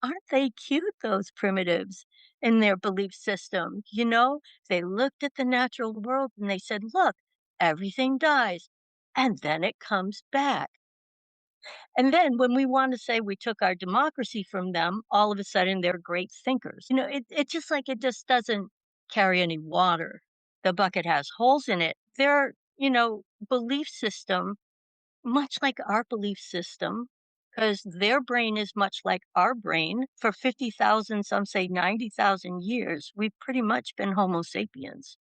Aren't they cute, those primitives in their belief system? They looked at the natural world and they said, look, everything dies and then it comes back. And then when we want to say we took our democracy from them, all of a sudden they're great thinkers. It just doesn't carry any water. The bucket has holes in it. Their, belief system, much like our belief system, because their brain is much like our brain. For 50,000, some say 90,000 years, we've pretty much been Homo sapiens.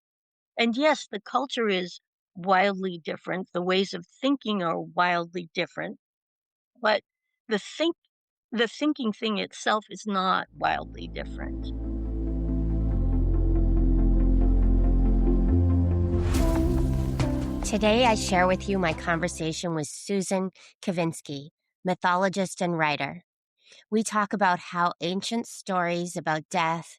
And yes, the culture is wildly different. The ways of thinking are wildly different, but the think the thinking thing itself is not wildly different. Today, I share with you my conversation with Susan Kacvinsky, mythologist and writer. We talk about how ancient stories about death,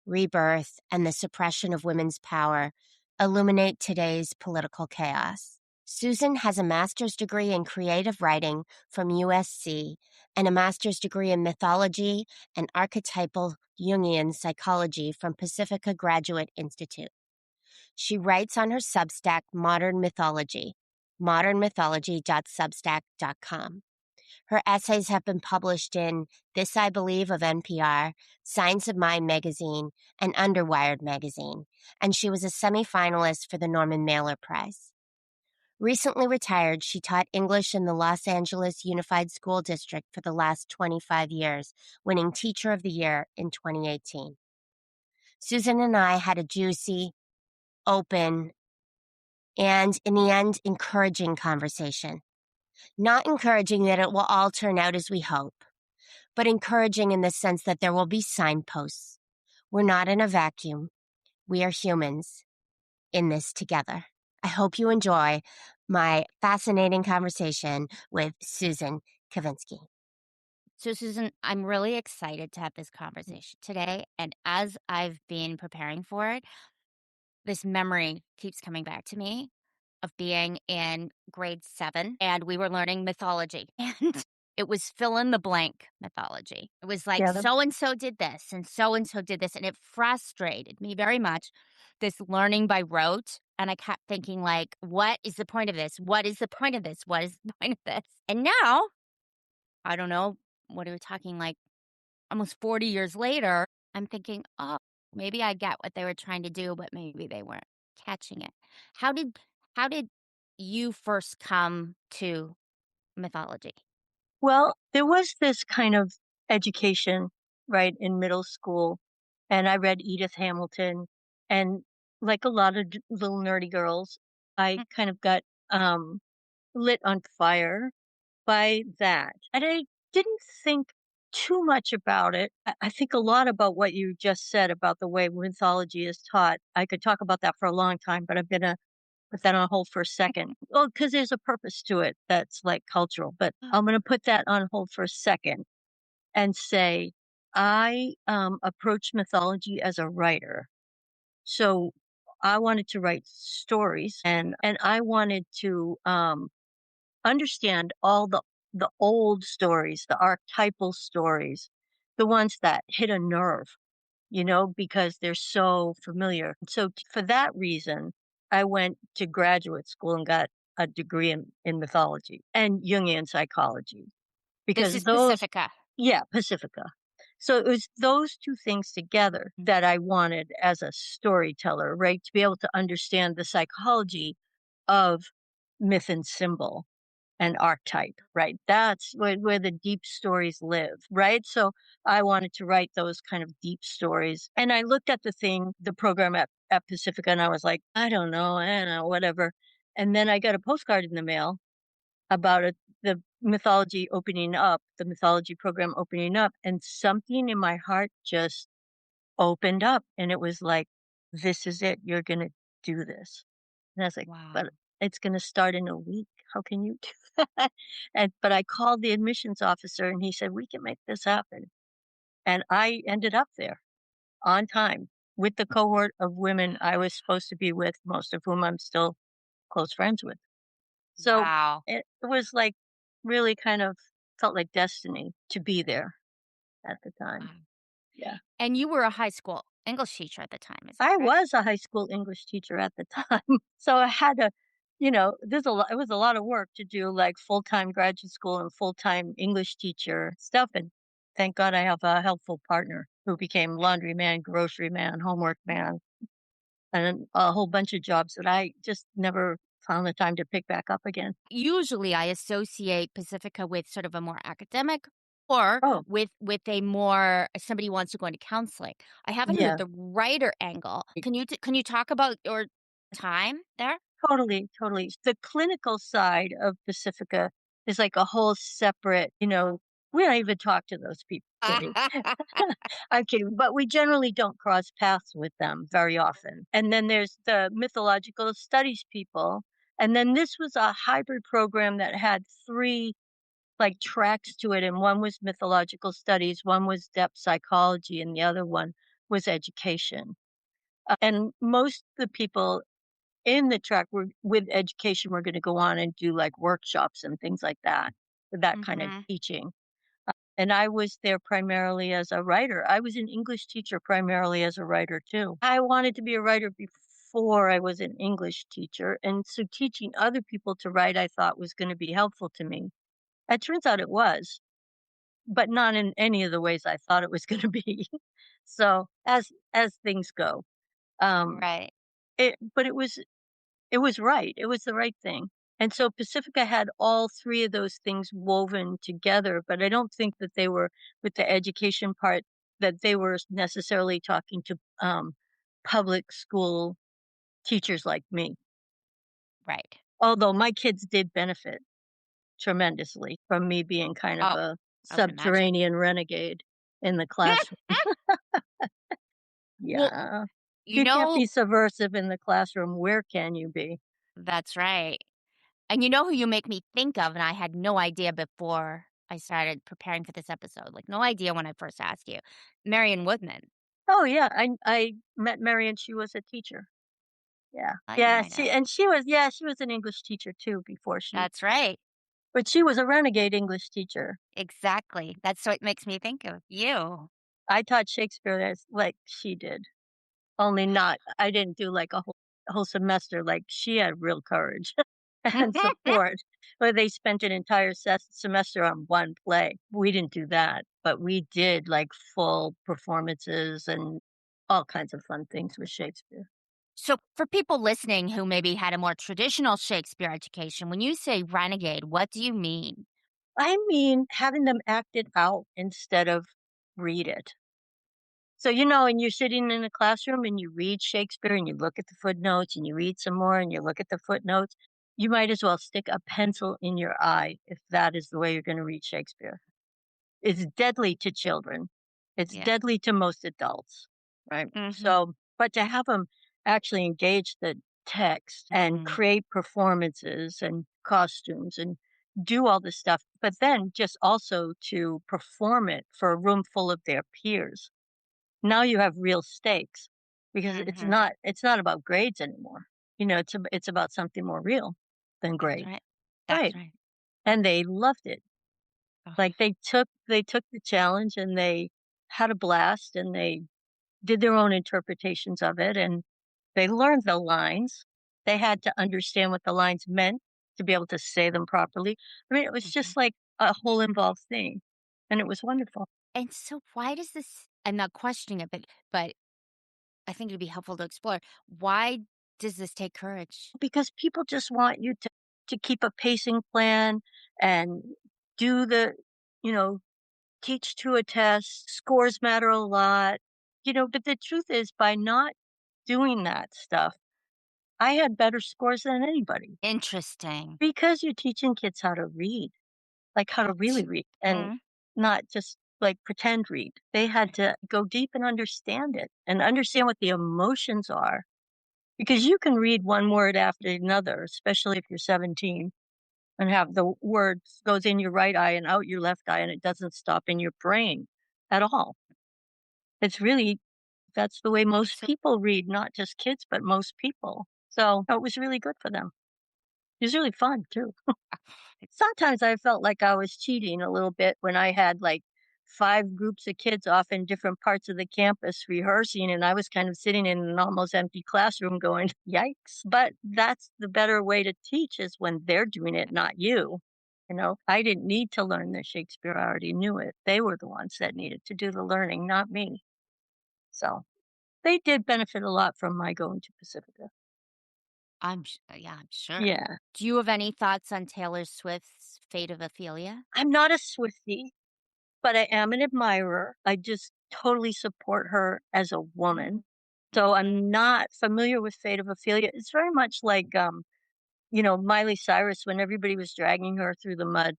rebirth, and the suppression of women's power illuminate today's political chaos. Susan has a master's degree in creative writing from USC and a master's degree in mythology and archetypal Jungian psychology from Pacifica Graduate Institute. She writes on her Substack, Modern Mythology, modernmythology.substack.com. Her essays have been published in This I Believe of NPR, Science of Mind magazine, and Underwired magazine, and she was a semifinalist for the Norman Mailer Prize. Recently retired, she taught English in the Los Angeles Unified School District for the last 25 years, winning Teacher of the Year in 2018. Susan and I had a juicy, open, and in the end, encouraging conversation. Not encouraging that it will all turn out as we hope, but encouraging in the sense that there will be signposts. We're not in a vacuum. We are humans in this together. I hope you enjoy my fascinating conversation with Susan Kacvinsky. So, Susan, I'm really excited to have this conversation today. And as I've been preparing for it, this memory keeps coming back to me of being in grade 7 and we were learning mythology and it was fill in the blank mythology. It was like Yeah, so and so did this and so did this and it frustrated me very much, this learning by rote, and I kept thinking like, what is the point of this? What is the point of this? What is the point of this? And now, I don't know, what are we talking, like almost 40 years later, I'm thinking, oh, maybe I get what they were trying to do, but maybe they weren't catching it. How did you first come to mythology? well, there was this kind of education, right, in middle school, and I read Edith Hamilton, and like a lot of little nerdy girls, I Mm, kind of got lit on fire by that. And I didn't think too much about it. I think a lot about what you just said about the way mythology is taught. I could talk about that for a long time, but I'm going to put that on hold for a second. Well, because there's a purpose to it that's like cultural, but mm. I'm going to put that on hold for a second and say I approach mythology as a writer. So I wanted to write stories and I wanted to understand all the old stories, the archetypal stories, the ones that hit a nerve, because they're so familiar. So for that reason, I went to graduate school and got a degree in mythology and Jungian psychology This because is those, Pacifica. yeah, Pacifica. So it was those two things together Mm. that I wanted as a storyteller, right? To be able to understand the psychology of myth and symbol and archetype, right? That's where the deep stories live, right? So I wanted to write those kind of deep stories. And I looked at the program at Pacifica, and I was like, I don't know, whatever. And then I got a postcard in the mail about it, the the mythology program opening up, and something in my heart just opened up. And it was like, this is it. You're going to do this. And I was like, "But Wow. it's gonna start in a week. How can you do that?" But I called the admissions officer and he said, "We can make this happen." And I ended up there on time with the cohort of women I was supposed to be with, most of whom I'm still close friends with. So Wow. it was like really kind of felt like destiny to be there. at the time. Wow. Yeah. And you were a high school English teacher at the time, is that I correct? was a high school English teacher at the time, so I had to, there's a lot it was a lot of work to do, like, full-time graduate school and full-time English teacher stuff, and thank God I have a helpful partner who became laundry man, grocery man, homework man, and a whole bunch of jobs that I just never found the time to pick back up again. Usually, I associate Pacifica with sort of a more academic or Oh, with a more somebody who wants to go into counseling. I haven't heard yeah. the writer angle. Can you talk about your time there? Totally, totally. The clinical side of Pacifica is like a whole separate, we don't even talk to those people, kidding. I'm kidding, but we generally don't cross paths with them very often. And then there's the mythological studies people. And then this was a hybrid program that had three like tracks to it. And one was mythological studies, one was depth psychology, and the other one was education. And most of the people in the track were with education, we're gonna go on and do, like, workshops and things like that, with that kinda Mhm. teaching. And I was there primarily as a writer. I was an English teacher primarily as a writer too. I wanted to be a writer before I was an English teacher, and so teaching other people to write I thought was gonna be helpful to me. It turns out it was, but not in any of the ways I thought it was gonna be. So, as things go, um, Right. it was right. It was the right thing. And so Pacifica had all 3 of those things woven together, but I don't think that they were with the education part, that they were necessarily talking to, public school teachers like me. Right. Although my kids did benefit tremendously from me being kind of Oh, a I would imagine. subterranean renegade in the classroom. Well, Yeah. If you you can't know be subversive in the classroom, where can you be? that's right. And you know who you make me think of, and I had no idea before I started preparing for this episode, like, no idea when I first asked you. Marion Woodman. Oh, yeah, I met Mary and she was a teacher. Yeah. I Yeah, I know. she was an English teacher too before she That's right. but she was a renegade English teacher. Exactly. That's what makes me think of you. I taught Shakespeare as like she did, only not I didn't do like a whole semester like she had real courage and support, where they spent an entire semester on one play. We didn't do that, but we did like full performances and all kinds of fun things with Shakespeare. So, for people listening who maybe had a more traditional Shakespeare education, when you say renegade, what do you mean? I mean, having them act it out instead of read it. So, and you're sitting in a classroom and you read Shakespeare and you look at the footnotes and you read some more and you look at the footnotes, you might as well stick a pencil in your eye if that is the way you're going to read Shakespeare. It's deadly to children. It's Yeah. deadly to most adults, right? Mhm. So, but to have them actually engage the text and Mhm. create performances and costumes and do all this stuff, but then just also to perform it for a room full of their peers. Now you have real stakes because Mhm. it's not about grades anymore. It's about something more real than That's grades. right. That's Right. right. And they loved it. Ugh. Like, they took the challenge and they had a blast and they did their own interpretations of it and they learned the lines. They had to understand what the lines meant to be able to say them properly. I mean, it was Mhm. just like a whole involved thing, and it was wonderful And so why does this I'm not questioning it, but I think it'd be helpful to explore. Why does this take courage? because people just want you to keep a pacing plan and do you know, teach to a test. Scores matter a lot, but the truth is by not doing that stuff, I had better scores than anybody Interesting. because you're teaching kids how to read, like how to really read and Mhm. not just like pretend read. They had to go deep and understand it and understand what the emotions are because you can read one word after another, especially if you're 17 and have the words goes in your right eye and out your left eye and it doesn't stop in your brain at all. It's really that's the way Okay, most so people read, not just kids, but most people. So it was really good for them. It was really fun too. Sometimes I felt like I was cheating a little bit when I had like 5 groups of kids off in different parts of the campus rehearsing, and I was kind of sitting in an almost empty classroom going, "Yikes." But that's the better way to teach is when they're doing it, not you. You know, I didn't need to learn the Shakespeare, I already knew it. They were the ones that needed to do the learning, not me. So, they did benefit a lot from my going to Pacifica. Yeah, I'm sure. Yeah. Do you have any thoughts on Taylor Swift's Fate of Ophelia? I'm not a Swiftie, but I am an admirer. I just totally support her as a woman. So Mhm. I'm not familiar with Fate of Ophelia. It's very much like, Miley Cyrus when everybody was dragging her through the mud.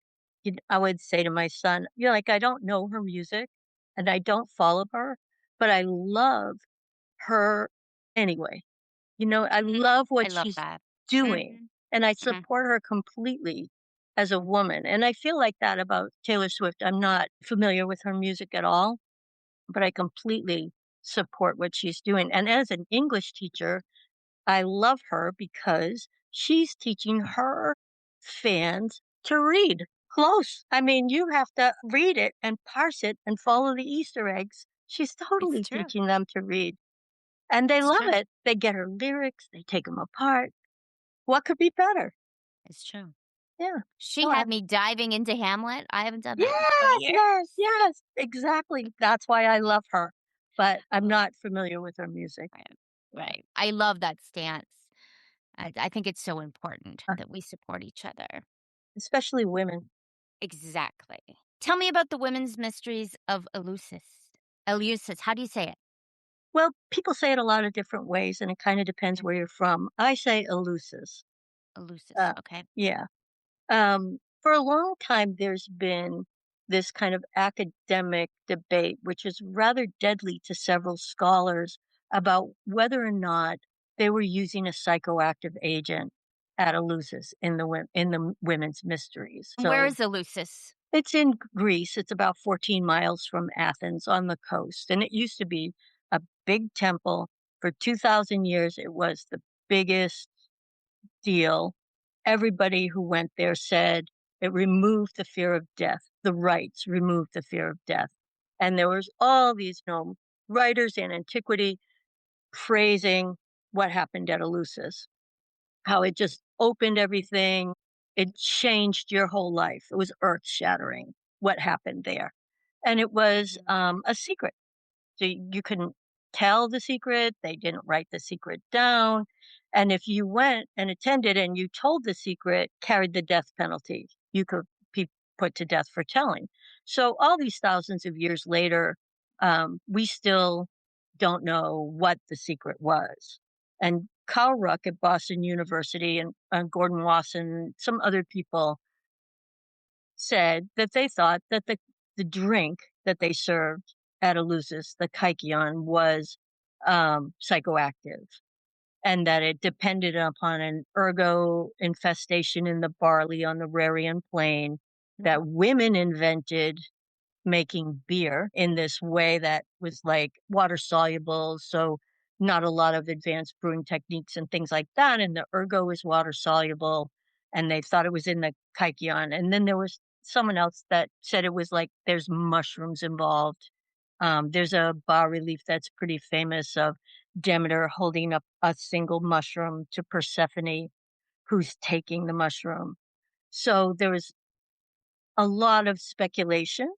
I would say to my son, like, I don't know her music and I don't follow her, but I love her anyway. I love I what love she's that. doing, Mhm, and I mhm. support her completely as a woman, and I feel like that about Taylor Swift. I'm not familiar with her music at all, but I completely support what she's doing, and as an English teacher, I love her because she's teaching her fans to read close. I mean, you have to read it and parse it and follow the Easter eggs. She's It's totally true. teaching them to read. And they It's love true. it. They get her lyrics, they take them apart. What could be better? It's true. Yeah. She No, had me diving into Hamlet. I haven't done that in yes, 20 years. yes, yes, exactly. That's why I love her, but I'm Oh, not familiar with her music. right. Yeah. Right. I love that stance. I think it's so important Uh, that we support each other. especially women. Exactly. Tell me about the women's mysteries of Eleusis. Eleusis, how do you say it? Well, people say it a lot of different ways, and it kinda depends Mm, where you're from. I say Eleusis. Eleusis, okay. Yeah. For a long time, there's been this kind of academic debate, which is rather deadly to several scholars about whether or not they were using a psychoactive agent at Eleusis in the women's mysteries. Where So is Eleusis? it's in Greece. It's about 14 miles from Athens on the coast, and it used to be a big temple. For 2,000 years, it was the biggest deal. Everybody who went there said it removed the fear of death. The rites removed the fear of death. And there was all these, writers in antiquity praising what happened at Eleusis, how it just opened everything. It changed your whole life. It was earth shattering what happened there. And it was Mm, a secret. So you couldn't tell the secret, they didn't write the secret down, and if you went and attended and you told the secret, carried the death penalty. You could be put to death for telling. So all these thousands of years later, we still don't know what the secret was. And Carl Ruck at Boston University and Gordon Wasson, some other people said that they thought that the drink that they served at Eleusis, the kykeon, was, psychoactive, and that it depended upon an ergo infestation in the barley on the Rarian plain mhm. that women invented making beer in this way that was like water soluble. So, not a lot of advanced brewing techniques and things like that. And the ergo is water soluble. And they thought it was in the kykeon. And then there was someone else that said it was like there's mushrooms involved. There's a bas relief that's pretty famous of Demeter holding up a single mushroom to Persephone, who's taking the mushroom. So there was a lot of speculation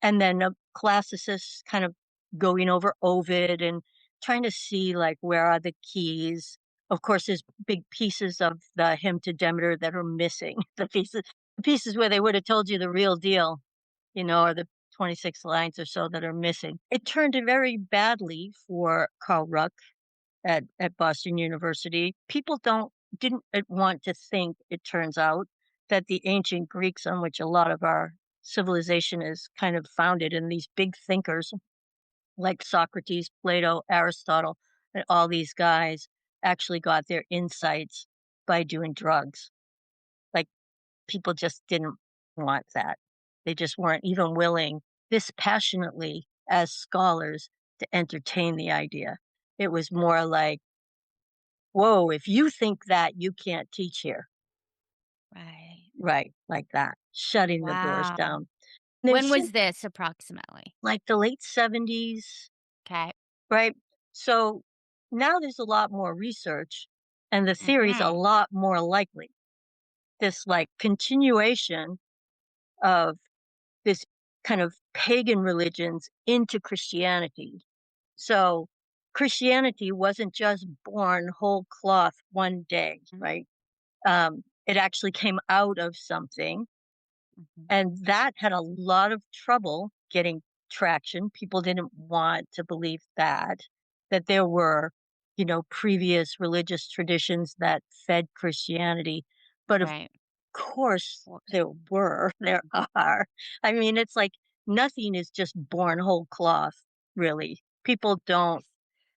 and then a classicist kind of going over Ovid and trying to see, like, where are the keys. Of course, there's big pieces of the hymn to Demeter that are missing, the pieces where they would have told you the real deal, or the 26 lines or so that are missing. It turned it very badly for Carl Ruck at Boston University. People didn't want to think, it turns out, that the ancient Greeks on which a lot of our civilization is kind of founded and these big thinkers like Socrates, Plato, Aristotle, and all these guys actually got their insights by doing drugs. Like people just didn't want that. They just weren't even willing this passionately as scholars to entertain the idea. It was more like, whoa, if you think that, you can't teach here. Right. Right, like that, shutting the doors Wow. down. They When said was this approximately? like the late 70s, Okay. right? So now there's a lot more research and the theory's a Mhm. lot more likely. This like continuation of this kind of pagan religions into Christianity. So Christianity wasn't just born whole cloth one day, Mhm. right? It actually came out of something, Mhm. and that had a lot of trouble getting traction. People didn't want to believe that there were, previous religious traditions that fed Christianity. But of Right. course, Course. there are. I mean, it's like nothing is just born whole cloth, really. People don't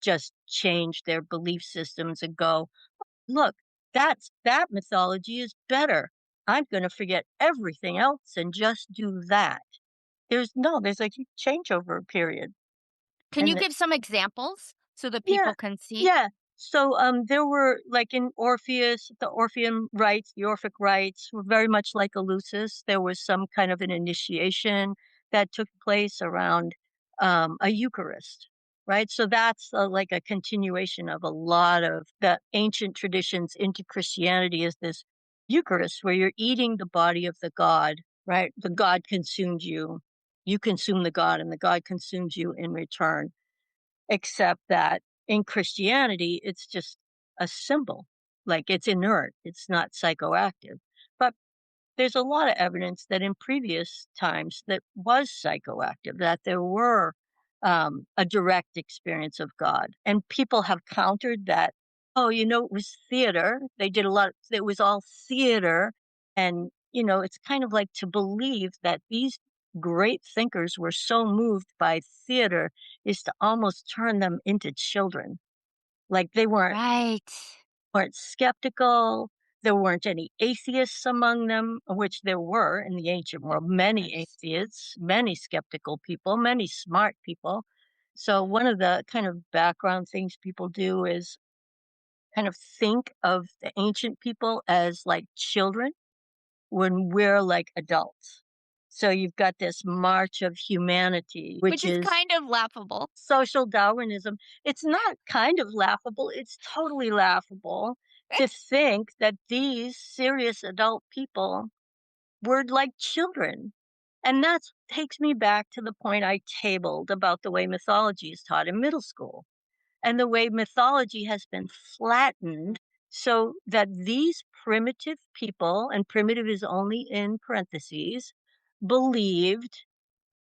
just change their belief systems and go, look, that mythology is better. I'm going to forget everything else and just do that. There's a huge changeover period. Can you And give some examples so that yeah, people can see? yeah. So, there were like in Orpheus, the Orpheum rites, the Orphic rites were very much like Eleusis. There was some kind of an initiation that took place around a Eucharist, right? So that's like a continuation of a lot of the ancient traditions into Christianity is this Eucharist where you're eating the body of the God, right? The God consumes you. You consume the God and the God consumes you in return, except that in Christianity, it's just a symbol. Like it's inert, it's not psychoactive. But there's a lot of evidence that in previous times that was psychoactive, that there were a direct experience of God. And people have countered that, oh, it was theater. They did a lot, it was all theater. And, it's kind of like to believe that these great thinkers were so moved by theater is to almost turn them into children. Like they Right. weren't skeptical. There weren't any atheists among them, which there were in the ancient world, many Course. atheists, many skeptical people, many smart people. So, one of the kind of background things people do is kind of think of the ancient people as like children when we're like adults. So, you've got this march of humanity, Which which is is kind of laughable. social Darwinism. It's not kind of laughable, it's totally laughable to think that these serious adult people were like children. And that takes me back to the point I tabled about the way mythology is taught in middle school and the way mythology has been flattened so that these primitive people, and primitive is only in parentheses, believed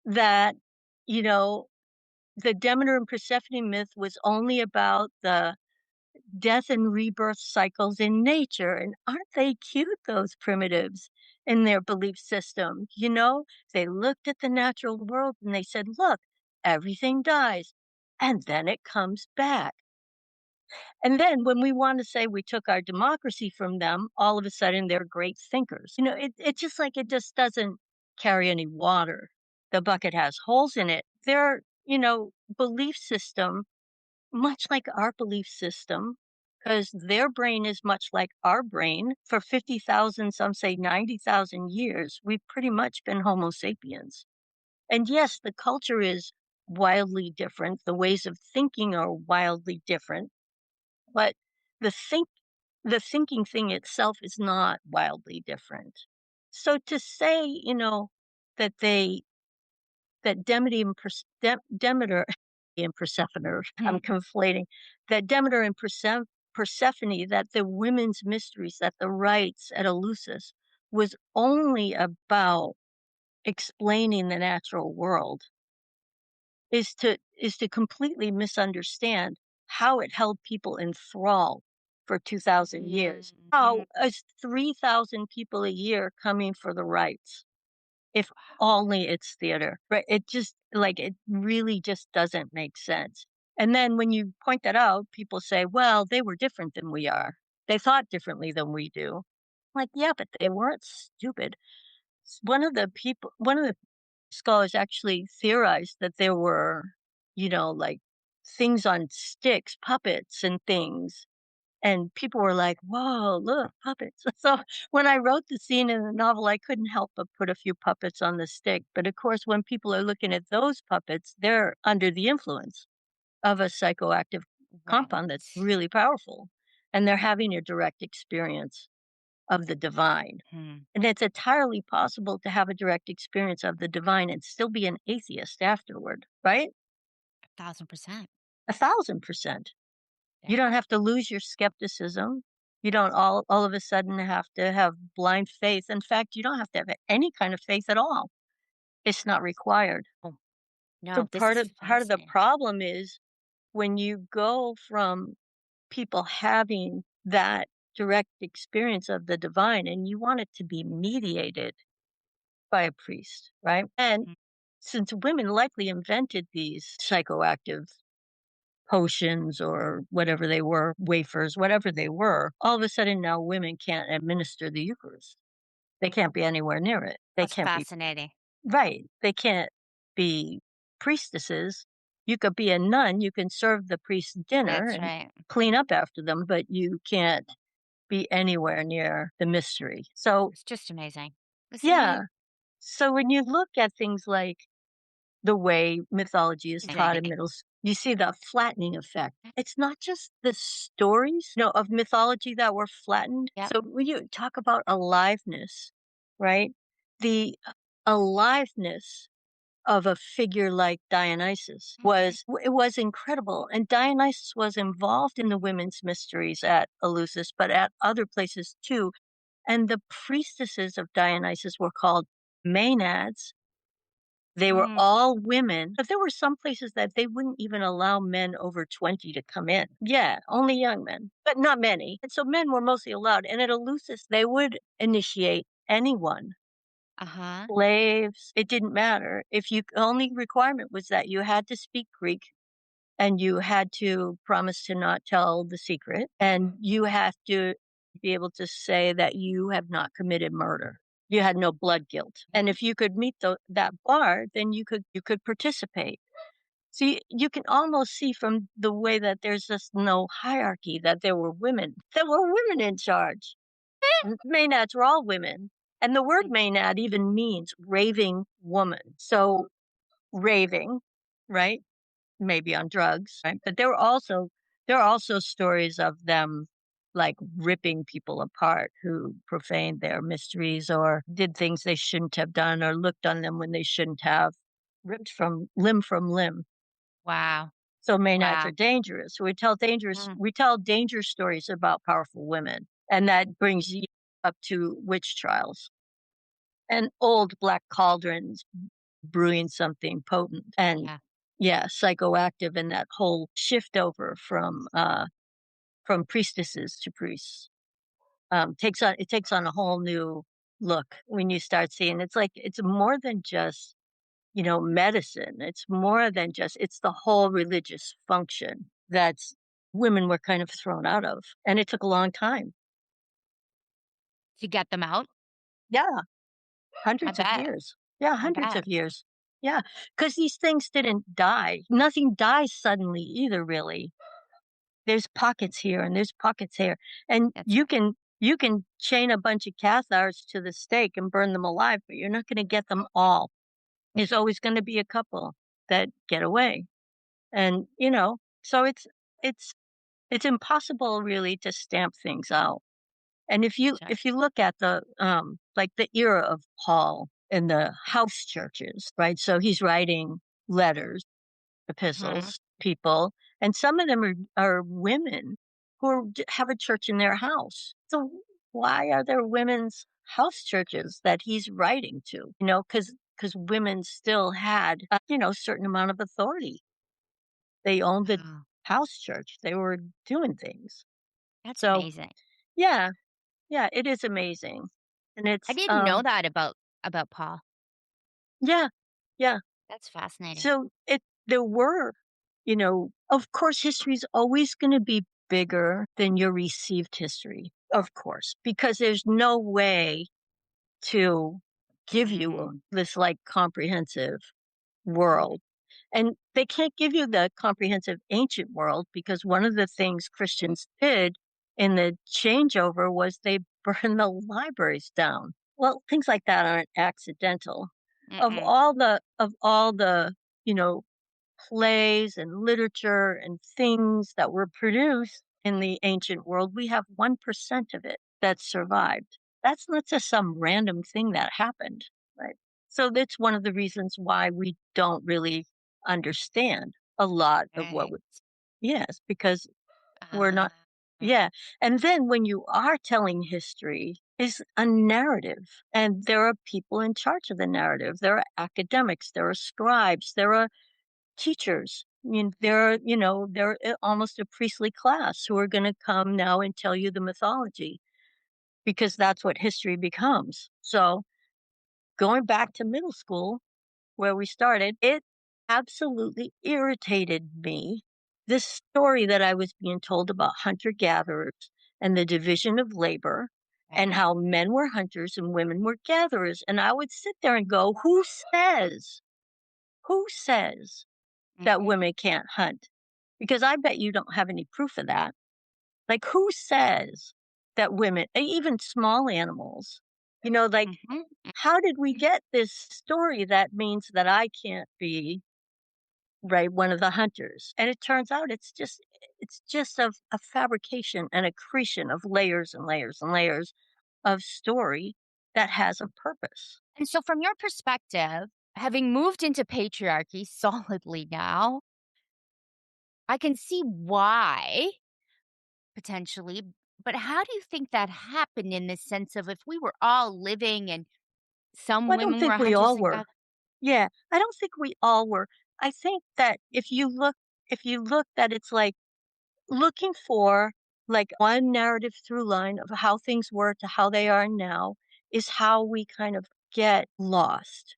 that, you know, the Demeter and Persephone myth was only about the death and rebirth cycles in nature. And aren't they cute, those primitives, in their belief system? They looked at the natural world and they said, look, everything dies and then it comes back. And then when we want to say we took our democracy from them, all of a sudden they're great thinkers. It just like it just doesn't carry any water. The bucket has holes in it. Their, belief system, much like our belief system, because their brain is much like our brain for 50,000, some say 90,000 years. We've pretty much been Homo sapiens. And yes, the culture is wildly different. The ways of thinking are wildly different, but the think the thinking thing itself is not wildly different. So to say, that they that Demeter and Persephone, I'm Mhm. conflating, that Demeter and Persephone, that the women's mysteries, that the rites at Eleusis was only about explaining the natural world is to completely misunderstand how it held people in thrall for 2,000 years. Mm, How mm. is 3,000 people a year coming for the rights if only it's theater, right? It just like it really just doesn't make sense. And then when you point that out, people say, well, they were different than we are. They thought differently than we do. Like, yeah, but they weren't stupid. One of the scholars actually theorized that there were, like things on sticks, puppets and things And people were like, "Whoa, look, puppets." So when I wrote the scene in the novel, I couldn't help but put a few puppets on the stick. But of course, when people are looking at those puppets, they're under the influence of a psychoactive Right. compound that's really powerful. And they're having a direct experience of the divine. Hmm. And it's entirely possible to have a direct experience of the divine and still be an atheist afterward, right? 1,000%. 1,000%. Yeah. You don't have to lose your skepticism. You don't all of a sudden have to have blind faith. In fact, you don't have to have any kind of faith at all. It's not required. Oh, So no, this part is of the fascinating. problem is when you go from people having that direct experience of the divine and you want it to be mediated by a priest, right? And Mm. since women likely invented these psychoactive potions or whatever they were, wafers, whatever they were, all of a sudden now women can't administer the Eucharist. They can't be anywhere near it. They That's can't be fascinating. right. They can't be priestesses. You could be a nun, you can serve the priest dinner That's and right. clean up after them, but you can't be anywhere near the mystery. So, It's just amazing. This is yeah. So when you look at things like the way mythology is taught in amazing. middle s you see the flattening effect. It's not just the stories, of mythology that were flattened. Yep. So when you talk about aliveness, right? The aliveness of a figure like Dionysus Mhm. it was incredible, and Dionysus was involved in the women's mysteries at Eleusis, but at other places too, and the priestesses of Dionysus were called Maenads. They were Mm. all women, but there were some places that they wouldn't even allow men over 20 to come in. Yeah, only young men, but not many. And so men were mostly allowed. And at Eleusis, they would initiate anyone, Uh-huh. slaves, it didn't matter. If you only requirement was that you had to speak Greek and you had to promise to not tell the secret and you have to be able to say that you have not committed murder. You had no blood guilt. And Mhm. if you could meet that bar, then you could participate. See, you can almost see from the way that there's just no hierarchy that there were women in charge. Maenads were all women. And the word Mm. Maenad even means raving woman. So raving, right? Maybe on drugs, right? But there are also stories of them, like, ripping people apart who profaned their mysteries or did things they shouldn't have done or looked on them when they shouldn't have, ripped from limb. Wow. So Maenads are Wow. dangerous. Mm. We tell danger stories about powerful women, and that brings you up to witch trials and old black cauldrons brewing something potent and Yeah. yeah, psychoactive and that whole shift over from priestesses to priests. Takes on a whole new look when you start seeing it's like it's more than just, medicine. It's more than just it's the whole religious function that's women were kind of thrown out of. And it took a long time. To get them out? Yeah. I Hundreds of bet. years. Yeah, I hundreds bet. of years. Yeah, because these things didn't die. Nothing dies suddenly either, really. There's pockets here and there's pockets here, and That's you can chain a bunch of Cathars to the stake and burn them alive, but you're not gonna get them all. There's always gonna be a couple that get away, and, so it's it's impossible really to stamp things out. And if you sure. if you look at like the era of Paul in the house churches, right? So he's writing letters, Mhm. epistles, people, and some of them are women who have a church in their house. So why are there women's house churches that he's writing to? Because women still had certain amount of authority. They owned the Wow. house church. They were doing things. That's So amazing. yeah, yeah, it is amazing. And I it's, didn't know that about Paul. yeah, yeah. That's fascinating. So there were, of course, history's always going to be bigger than your received history, of course, because there's no way to give you Mhm. this like comprehensive Mhm. world. And they can't give you the comprehensive ancient world because one of the things Christians did in the changeover was they burned the libraries down. Well, things like that aren't accidental. Mm-mm. Of all the, you know, plays and literature and things that were produced in the ancient world, we have 1% of it that survived. That's not just some random thing that happened, right? So that's one of the reasons why we don't really understand a lot of what Right. we, yes, because we're Uh, not, yeah. And then when you are telling history is a narrative, and there are people in charge of the narrative. There are academics, there are scribes, there are teachers. I mean, they're, they're almost a priestly class who are going to come now and tell you the mythology because that's what history becomes. So going back to middle school where we started, it absolutely irritated me. This story that I was being told about hunter gatherers and the division of labor and right. how men were hunters and women were gatherers. And I would sit there and go, who says that Mm-hmm. women can't hunt? Because I bet you don't have any proof of that. Like, who says that women, even small animals, like, Mm-hmm. how did we get this story that means that I can't be, right, one of the hunters? And it turns out it's just a fabrication and accretion of layers and layers and layers of story that has a purpose. And so, from your perspective, having moved into patriarchy solidly now, I can see why potentially, but how do you think that happened in the sense of if we were all living and some Well, I don't women were think we hunters all and were. got Yeah, I don't think we all were. I think that if you look that it's like looking for like one narrative through line of how things were to how they are now is how we kind of get lost.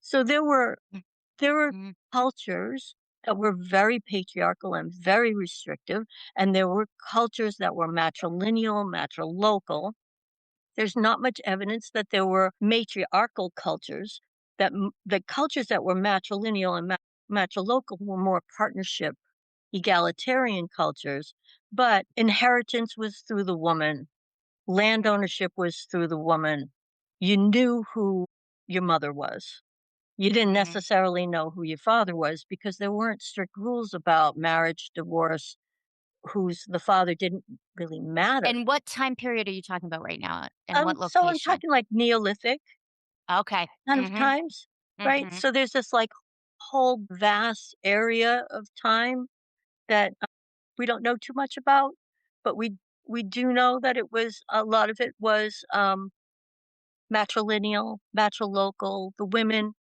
So there were Mhm, cultures that were very patriarchal and very restrictive, and there were cultures that were matrilineal, matrilocal. There's not much evidence that there were matriarchal cultures, the cultures that were matrilineal and matrilocal were more partnership, egalitarian cultures, but inheritance was through the woman, land ownership was through the woman. You knew who your mother was. You didn't mhm. necessarily know who your father was because there weren't strict rules about marriage, divorce, who's the father didn't really matter. And what time period are you talking about right now, and what So I'm location? talking like Neolithic Okay. kind of Mhm, times, right? mhm. So there's this like whole vast area of time that we don't know too much about, but we do know that it was a lot of it was matrilineal, matrilocal. The women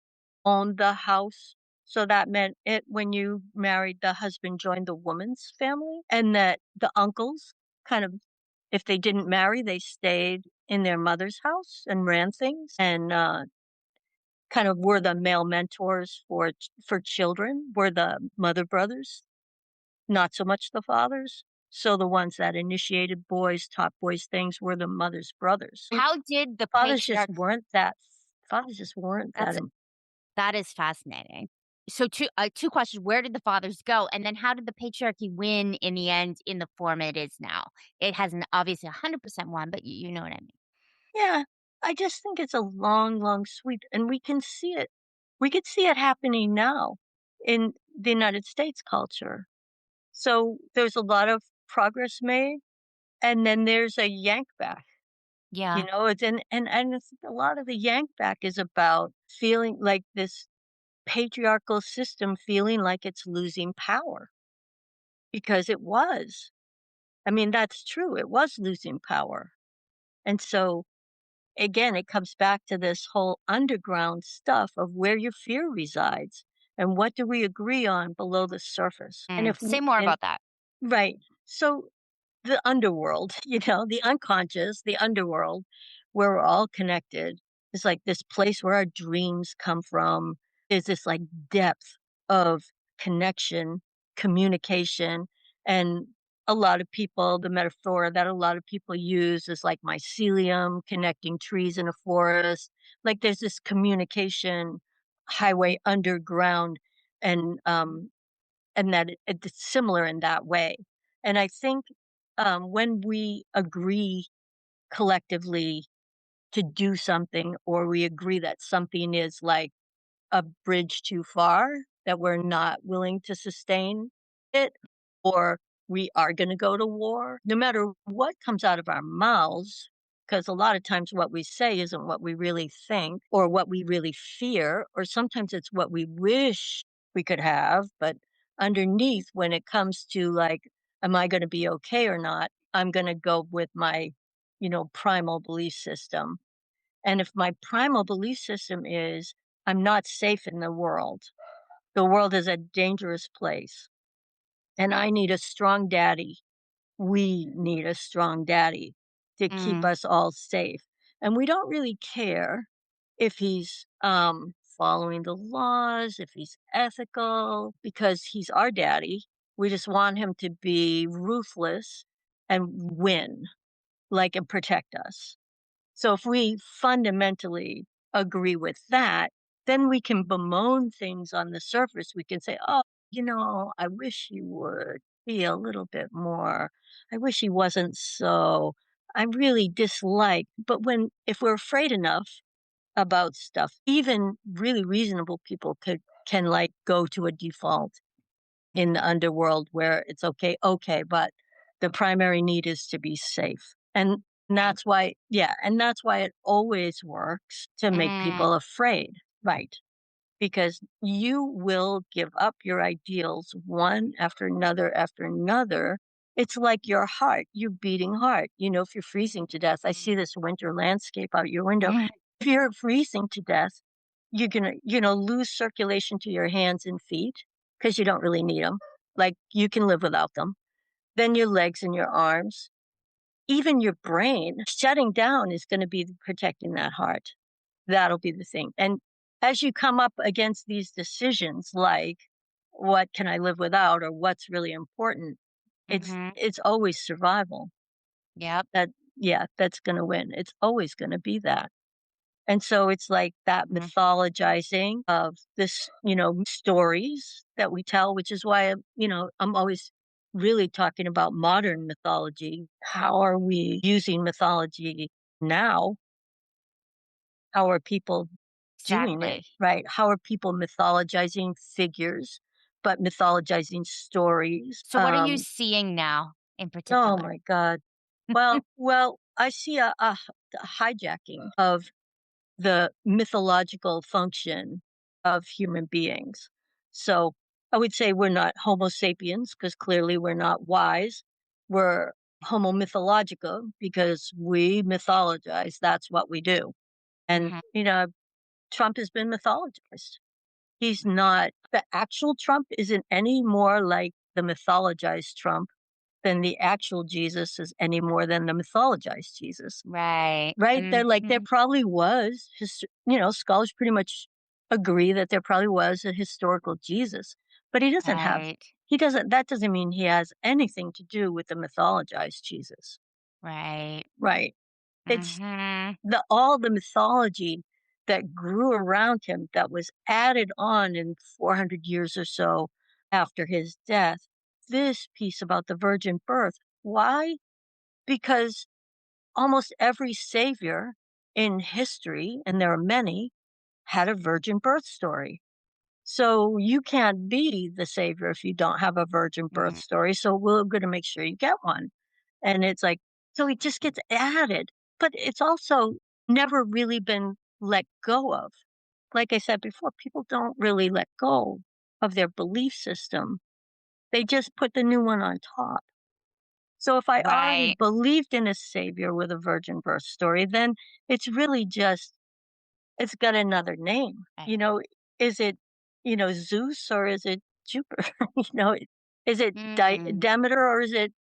owned the house. So that meant it when you married, the husband joined the woman's family, and that the uncles kind of, if they didn't marry, they stayed in their mother's house and ran things and kind of were the male mentors for children, were the mother brothers, not so much the fathers. So the ones that initiated boys, taught boys things were the mother's brothers. How did the Fathers just patriarch weren't that fathers just weren't that that's that is fascinating. So two questions, where did the fathers go? And then how did the patriarchy win in the end in the form it is now? It hasn't obviously 100% won, but you know what I mean. yeah, I just think it's a long, long sweep, and we can see it. We could see it happening now in the United States culture. So there's a lot of progress made, and then there's a yank back. Yeah. It's and it's a lot of the yank back is about feeling like this patriarchal system feeling like it's losing power because it was. I mean, that's true. It was losing power. And so again, it comes back to this whole underground stuff of where your fear resides and what do we agree on below the surface. And if Say more and about that. right. So the underworld, the unconscious, the underworld, where we're all connected, is like this place where our dreams come from. Is this like depth of connection, communication, and a lot of people, the metaphor that a lot of people use is like mycelium connecting trees in a forest. Like there's this communication highway underground, and and that it's similar in that way. And I think when we agree collectively to do something, or we agree that something is like a bridge too far, that we're not willing to sustain it, or we are going to go to war, no matter what comes out of our mouths, because a lot of times what we say isn't what we really think or what we really fear, or sometimes it's what we wish we could have. But underneath, when it comes to like, am I going to be okay or not? I'm going to go with my, primal belief system. And if my primal belief system is I'm not safe in the world is a dangerous place, and I need a strong daddy. We need a strong daddy to keep Mm. us all safe. And we don't really care if he's following the laws, if he's ethical, because he's our daddy. We just want him to be ruthless and win, like, and protect us. So if we fundamentally agree with that, then we can bemoan things on the surface. We can say, "Oh, I wish he would be a little bit more. I wish he wasn't so. I really dislike." But if we're afraid enough about stuff, even really reasonable people can like go to a default in the underworld where it's okay, but the primary need is to be safe. And Right. that's why it always works to make Mm. people afraid, right? Because you will give up your ideals one after another. It's like your heart, your beating heart. If you're freezing to death, I see this winter landscape out your window. Mm. If you're freezing to death, you're gonna, lose circulation to your hands and feet because you don't really need them. Like you can live without them. Then your legs and your arms, even your brain shutting down is going to be protecting that heart. That'll be the thing. And as you come up against these decisions, like what can I live without or what's really important, it's Mhm. it's always survival. Yep. That Yeah, that's going to win. It's always going to be that. And so it's like that Mhm. mythologizing of this, stories that we tell, which is why I'm always really talking about modern mythology. How are we using mythology now? How are people doing it, Exactly. right? How are people mythologizing figures, but mythologizing stories? So what are you seeing now in Oh particular? my God. I see a hijacking of the mythological function of human beings. So I would say we're not Homo sapiens because clearly we're not wise. We're Homo mythologica because we mythologize. That's what we do. And, Mhm. Trump has been mythologized. He's not the actual Trump isn't any more like the mythologized Trump than the actual Jesus is any more than the mythologized Jesus. Right. Right? There Mhm. probably was scholars pretty much agree that there probably was a historical Jesus, but Right. that doesn't mean he has anything to do with the mythologized Jesus. Right. Right. It's Mhm. all the mythology that grew around him that was added on in 400 years or so after his death. This piece about the virgin birth. Why? Because almost every savior in history, and there are many, had a virgin birth story. So you can't be the savior if you don't have a virgin birth Mhm. story. So we're going to make sure you get one. And it's like, so it just gets added, but it's also never really been let go of. Like I said before, people don't really let go of their belief system. They just put the new one on top. So if I already Right. believed in a savior with a virgin birth story, then it's really just it's got another name. Right. Is it, Zeus or is it Jupiter? Is it Mm. Demeter or is it,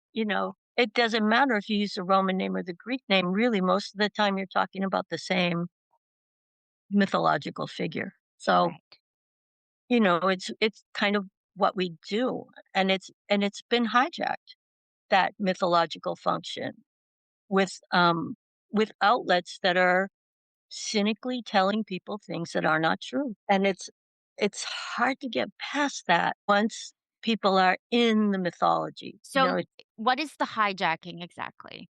it doesn't matter if you use the Roman name or the Greek name. Really, most of the time you're talking about the same mythological figure. So, Right. it's kind of what we do, and it's been hijacked, that mythological function with with outlets that are cynically telling people things that are not true. And it's hard to get past that once people are in the mythology. So, what is the hijacking exactly?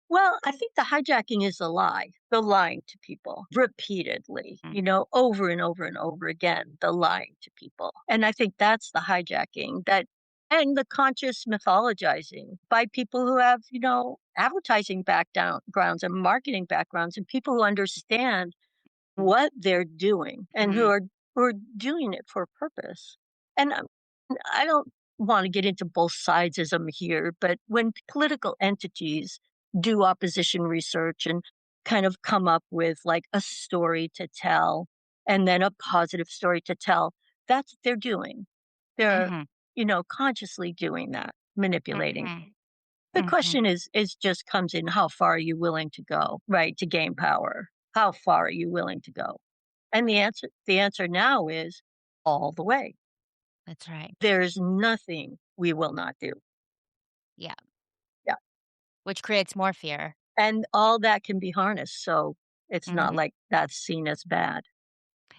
Well, I think the hijacking is a lie. The lying to people repeatedly, Mm, over and over and over again, the lying to people. And I think that's the hijacking that and the conscious mythologizing by people who have, advertising backgrounds and marketing backgrounds and people who understand mm, what they're doing and who mhm, are doing it for a purpose. And I don't want to get into both sidesism here, but when political entities do opposition research and kind of come up with like a story to tell and then a positive story to tell, that's what they're doing. They're, mhm, consciously doing that, manipulating. mhm, The mhm, question is just comes in how far are you willing to go, right, to gain power? How far are you willing to go? And the answer now is all the way. that's right. There's nothing we will not do. Yeah, Yeah. which creates more fear. And all that can be harnessed. So it's not Mhm, like that's seen as bad.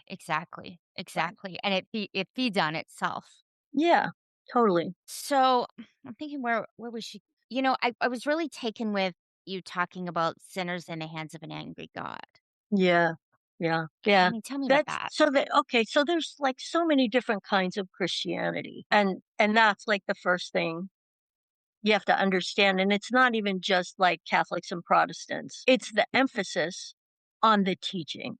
exactly, Right. exactly, and it feeds on itself. Yeah, totally. So, I'm thinking where was she I was really taken with you talking about sinners in the hands of an angry God. Yeah. Yeah. I Yeah. mean, tell me about That's that. so that okay, so there's like so many different kinds of Christianity. And that's like the first thing you have to understand. And it's not even just like Catholics and Protestants. It's the emphasis on the teaching.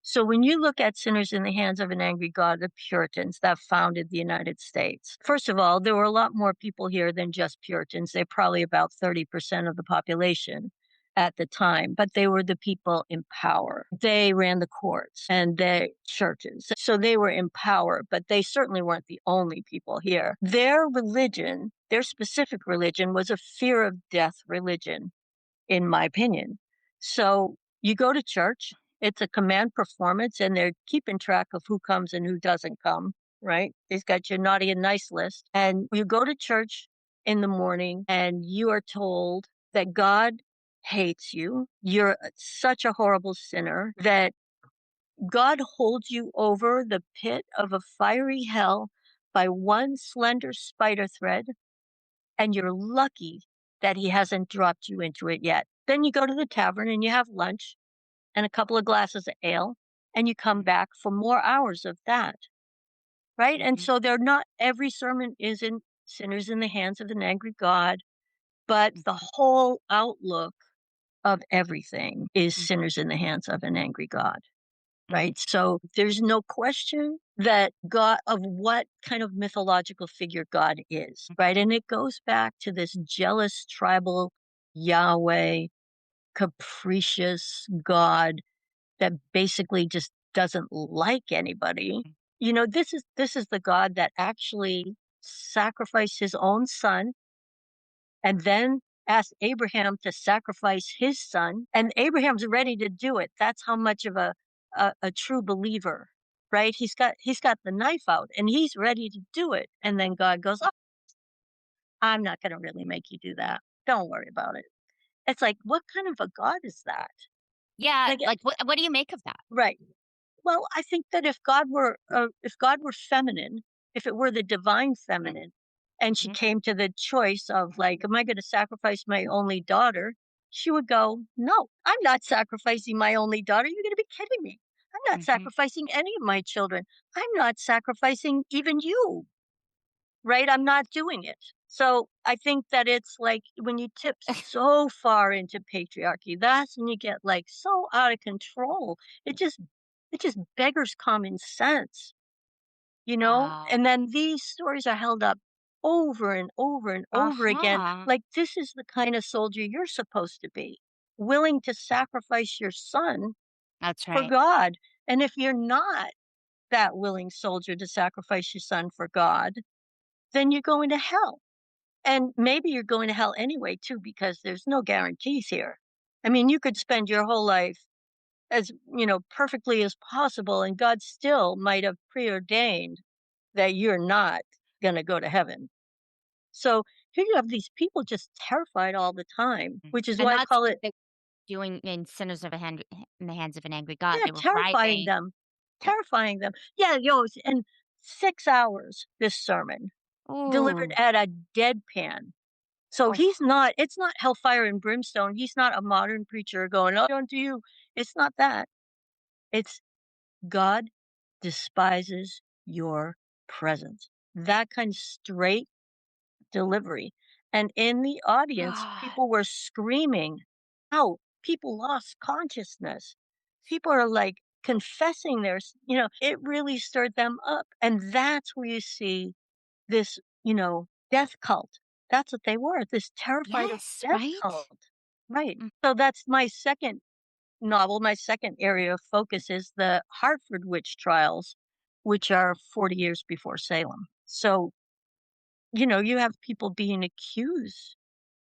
So when you look at Sinners in the Hands of an Angry God, the Puritans that founded the United States, first of all, there were a lot more people here than just Puritans. They're probably about 30% of the population at the time, but they were the people in power. They ran the courts and the churches. So they were in power, but they certainly weren't the only people here. Their religion, their specific religion, was a fear of death religion in my opinion. So you go to church, it's a command performance, and they're keeping track of who comes and who doesn't come, right? They've got your naughty and nice list. And you go to church in the morning and you are told that God hates you. You're such a horrible sinner that God holds you over the pit of a fiery hell by one slender spider thread and you're lucky that he hasn't dropped you into it yet. Then you go to the tavern and you have lunch and a couple of glasses of ale, and you come back for more hours of that, right? And Mhm, so they're not every sermon is in sinners in the hands of an angry God, but the mhm, whole outlook of everything is mhm, sinners in the hands of an angry God. mhm, Right? So there's no question that God of what kind of mythological figure God is, right? And it goes back to this jealous tribal Yahweh, capricious God that basically just doesn't like anybody. mhm, This is the God that actually sacrificed his own son and then asked Abraham to sacrifice his son, and Abraham's ready to do it. That's how much of a true believer, right? He's got the knife out and he's ready to do it. And then God goes, "Oh, I'm not going to really make you do that. Don't worry about it." It's like, what kind of a God is that? yeah, Like, like, what do you make of that? right? Well, I think that if God were feminine, if it were the divine Mm, feminine, and she mhm, came to the choice of like, am I going to sacrifice my only daughter? She would go, no, I'm not sacrificing my only daughter. You're going to be kidding me. I'm not mhm, sacrificing any of my children. I'm not sacrificing even you, right? I'm not doing it. So I think that it's like when you tip so far into patriarchy, that's when you get like so out of control. It just it just beggars common sense, you know? wow. And then these stories are held up over and over and over again. Uh-huh, Like this is the kind of soldier you're supposed to be, willing to sacrifice your son that's for right. God. And if you're not that willing soldier to sacrifice your son for God, then you're going to hell. And maybe you're going to hell anyway too, because there's no guarantees here. I mean, you could spend your whole life as, perfectly as possible, and God still might have preordained that you're not going to go to heaven. So here you have these people just terrified all the time, Mm, which is and why I that's call what it, they're doing in Sinners of a Hand in the Hands of an Angry God. yeah, They were terrifying writing them, terrifying them. Yeah, and 6 hours this sermon. delivered Ooh. at a deadpan. So Oh, it's not hellfire and brimstone. He's not a modern preacher going, "Oh, don't you." It's not that. It's God despises your presence. That kind of straight delivery. And in the audience, God. people were screaming out. People lost consciousness. People are like confessing it really stirred them up. And that's where you see this, death cult. That's what they were, this terrified of Yes, death right? cult. Right. Mm. So that's my second novel. My second area of focus is the Hartford witch trials, which are 40 years before Salem. So, you have people being accused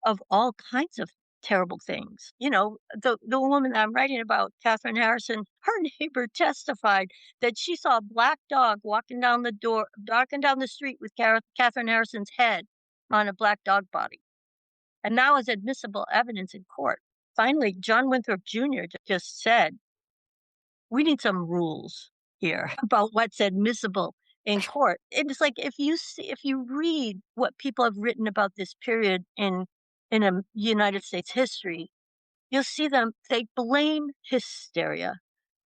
of all kinds of terrible things. The woman that I'm writing about, Catherine Harrison, her neighbor testified that she saw a black dog walking down the street with Catherine Harrison's head on a black dog body. And that was admissible evidence in court. Finally, John Winthrop Jr. just said, we need some rules here about what's admissible in court. It's like if you read what people have written about this period in a United States history, you'll see they blame hysteria.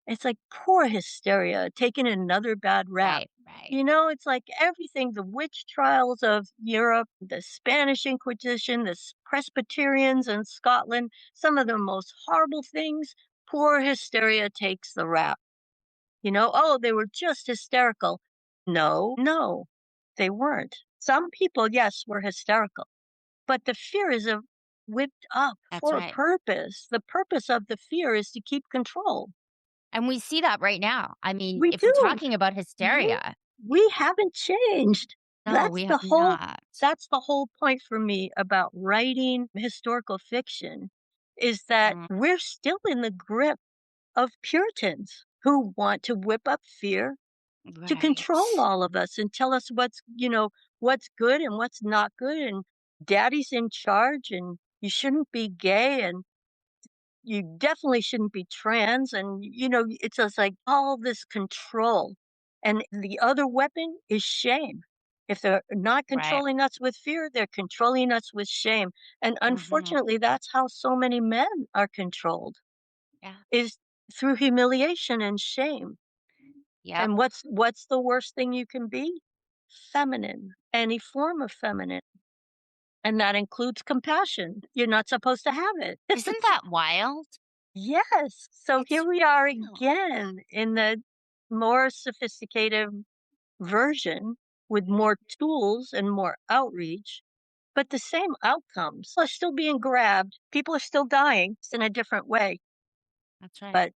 It's like poor hysteria taking another bad rap. Right, right. It's like everything, the witch trials of Europe, the Spanish Inquisition, Presbyterians in Scotland, some of the most horrible things, poor hysteria takes the rap. Oh, they were just hysterical. No, no, they weren't. Some people, yes, were hysterical, but the fear is whipped up That's for a right. purpose. The purpose of the fear is to keep control. And we see that right now. I mean, We if we're do. talking about We hysteria, we haven't changed. no, That's we the have whole not. that's the whole point for me about writing historical fiction is that Mm, we're still in the grip of Puritans who want to whip up fear to control right. all of us and tell us what's good and what's not good, and daddy's in charge, and you shouldn't be gay, and you definitely shouldn't be trans, and it's just like all this control. And the other weapon is shame. If they're not Right. controlling us with fear, they're controlling us with shame. And Mhm. unfortunately, that's how so many men are controlled, Yeah. is through humiliation and shame. Yep. And what's the worst thing you can be? Feminine, any form of feminine. And that includes compassion. You're not supposed to have it. Isn't that wild? Yes. So here It's we are wild. again in the more sophisticated version with more tools and more outreach, but the same outcomes are still being grabbed. People are still dying just in a different way, That's right. but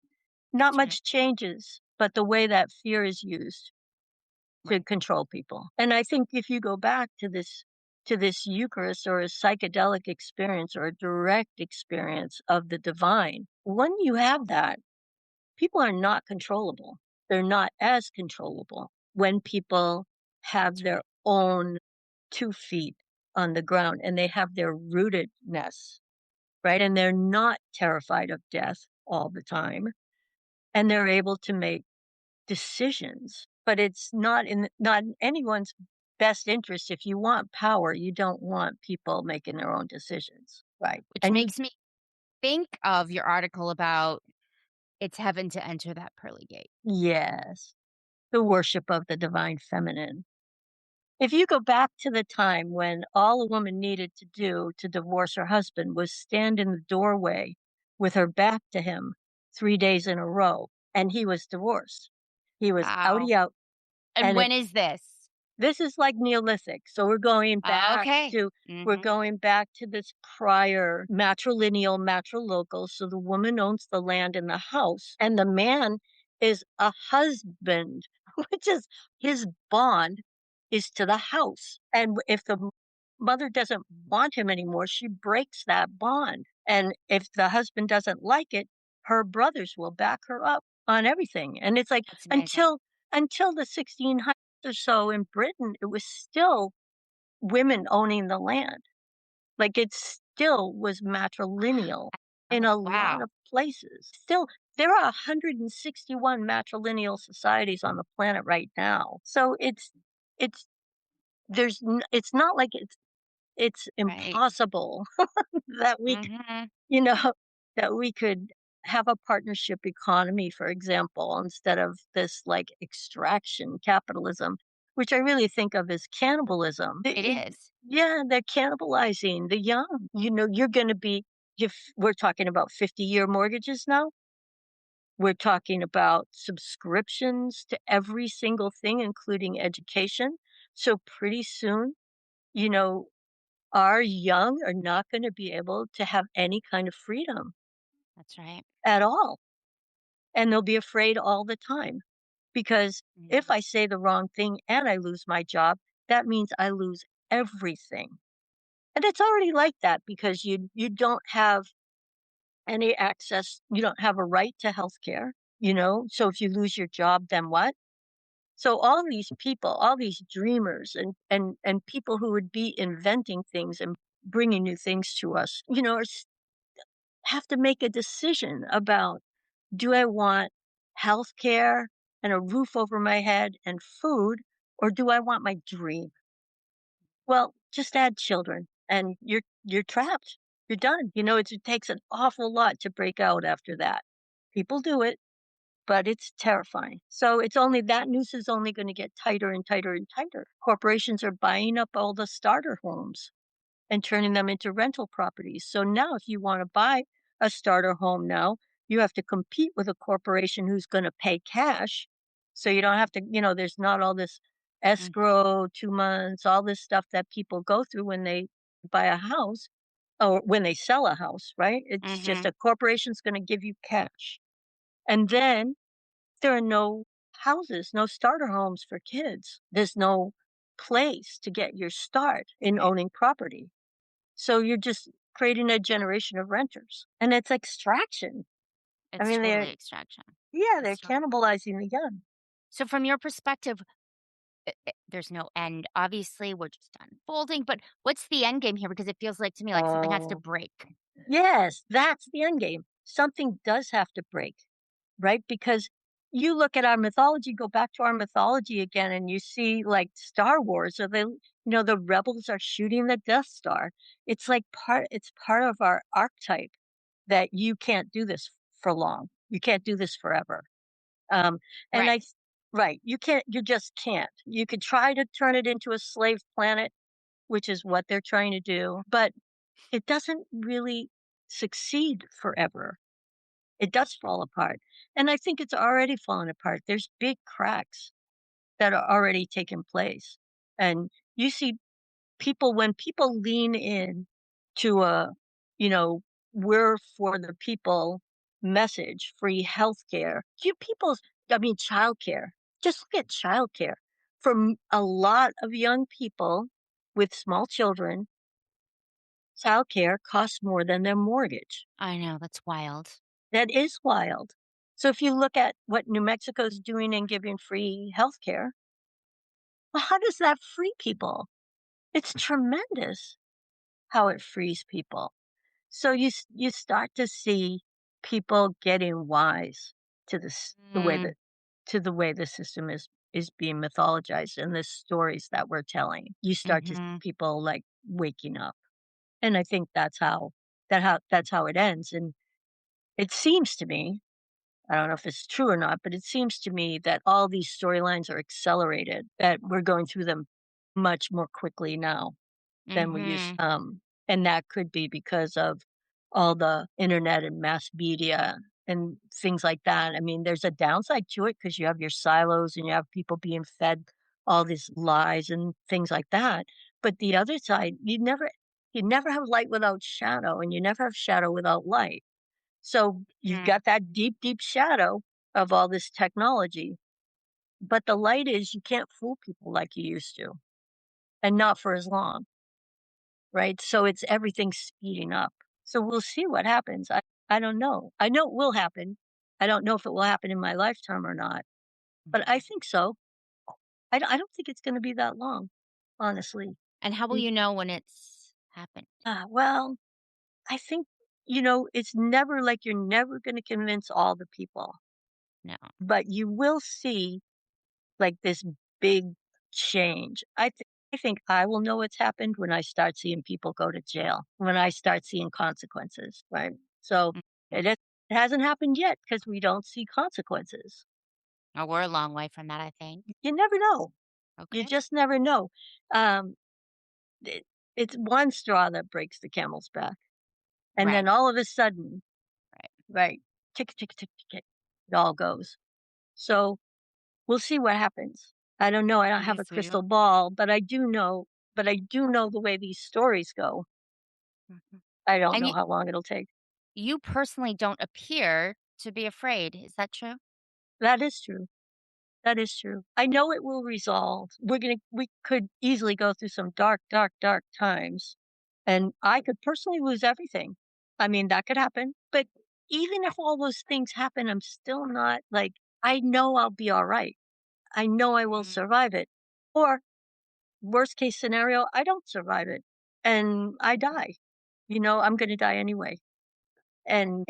not That's right. much changes. But the way that fear is used to Right. control people. And I think if you go back to this Eucharist or a psychedelic experience or a direct experience of the divine, when you have that, people are not controllable. They're not as controllable when people have That's their right. own 2 feet on the ground and they have their rootedness, right? And they're not terrified of death all the time, and they're able to make decisions, but it's not in anyone's best interest. If you want power, you don't want people making their own decisions, right? Which And you makes me think of your article about it's heaven to enter that pearly gate. Yes, the worship of the divine feminine. If you go back to the time when all a woman needed to do to divorce her husband was stand in the doorway with her back to him 3 days in a row, and he was divorced. He was Wow. outie out, And and when is this? this is like Neolithic, so Okay. we're Mhm. going back to this prior matrilineal, matrilocal, so the woman owns the land and the house, and the man is a husband, which is his bond is to the house, and if the mother doesn't want him anymore, she breaks that bond, and if the husband doesn't like it, her brothers will back her up on everything, and it's like That's amazing. until the 1600s or so in Britain, it was still women owning the land. Like, it still was matrilineal in Oh, a lot wow. of places. Still, there are 161 matrilineal societies on the planet right now. So it's it's not like it's Right. impossible that we Mhm. you know, that we could have a partnership economy, for example, instead of this like extraction capitalism, which I really think of as cannibalism. It is. Yeah, they're cannibalizing the young. You're going to be, if we're talking about 50-year mortgages now, we're talking about subscriptions to every single thing, including education. So pretty soon, you know, our young are not going to be able to have any kind of freedom That's right. at all. And they'll be afraid all the time because if Mhm. I say the wrong thing and I lose my job, that means I lose everything. And it's already like that because you don't have any access, you don't have a right to health care, So if you lose your job, then what? So all these people, all these dreamers and people who would be inventing things and bringing new things to us, have to make a decision about, do I want health care and a roof over my head and food, or do I want my dream? Well, just add children and you're trapped. You're done. It takes an awful lot to break out after that. People do it, but it's terrifying. So it's only that noose is only going to get tighter and tighter and tighter. Corporations are buying up all the starter homes and turning them into rental properties. So now if you want to buy a starter home now, you have to compete with a corporation who's going to pay cash. So you don't have to, there's not all this Mhm. escrow, 2 months, all this stuff that people go through when they buy a house or when they sell a house, right? It's just Mhm. a corporation's going to give you cash. And then there are no houses, no starter homes for kids. There's no place to get your start in Right. owning property. So you're just creating a generation of renters, and it's extraction. I It's mean, totally extraction. they're It's to cannibalizing the young. So from your perspective, there's no end. Obviously, we're just unfolding, but what's the end game here? Because it feels like to me like something has to Oh, break. yes, that's the end game. Something does have to break, right? Because you look at our mythology, go back to our mythology again, and you see like Star Wars, or the rebels are shooting the Death Star. It's part of our archetype that you can't do this for long. You can't do this forever. Um, and Right. right, you just can't. You could try to turn it into a slave planet, which is what they're trying to do, but it doesn't really succeed forever. It does fall apart. And I think it's already fallen apart. There's big cracks that are already taking place. And you see when people lean in to you know, we're for the people message, free healthcare, childcare. Just look at childcare. For a lot of young people with small children, childcare costs more than their mortgage. I know, that's wild. That is wild. So if you look at what New Mexico's doing in giving free healthcare, well, how does that free people? It's tremendous how it frees people. So you start to see people getting wise to this Mm, the way the system is being mythologized and the stories that we're telling. You start to see mhm, people like waking up. And I think that's how it ends. And it seems to me, I don't know if it's true or not, but it seems to me that all these storylines are accelerated, that we're going through them much more quickly now than we used, mhm, and that could be because of all the internet and mass media and things like that. I mean, there's a downside to it because you have your silos and you have people being fed all these lies and things like that. But the other side, you never have light without shadow, and you never have shadow without light. So you've mm. got that deep, deep shadow of all this technology. But the light is you can't fool people like you used to, and not for as long. Right? So it's everything speeding up. So we'll see what happens. I don't know. I know it will happen. I don't know if it will happen in my lifetime or not, but I Mhm. think so. I don't think it's gonna be that long, honestly. And how will Mm, you know when it's happened? well, I think, it's never like you're never gonna convince all the people, No. but you will see, like, this big change. I think I think I will know what's happened when I start seeing people go to jail, when I start seeing consequences, right? So Mhm. it hasn't happened yet because we don't see consequences. Oh, we're a long way from that, I think. You never know. You Okay. just never know. Um, it, it's one straw that breaks the camel's back. And Right. then all of a sudden, Right. right, tick, tick, tick, tick, tick, it all goes. So we'll see what happens. I don't know. I don't have a Yes, we will. crystal ball, but I do know the way these stories go. Mhm. I don't And know how long it'll take. you personally don't appear to be afraid. Is that true? That is true. That is true. I know it will resolve. We could easily go through some dark, dark, dark times, and I could personally lose everything. I mean, that could happen. But even if all those things happen, I'm still not like I know I'll be all right. I know I will Mm, survive it. Or worst case scenario, I don't survive it and I mhm, die. I'm going to die anyway. And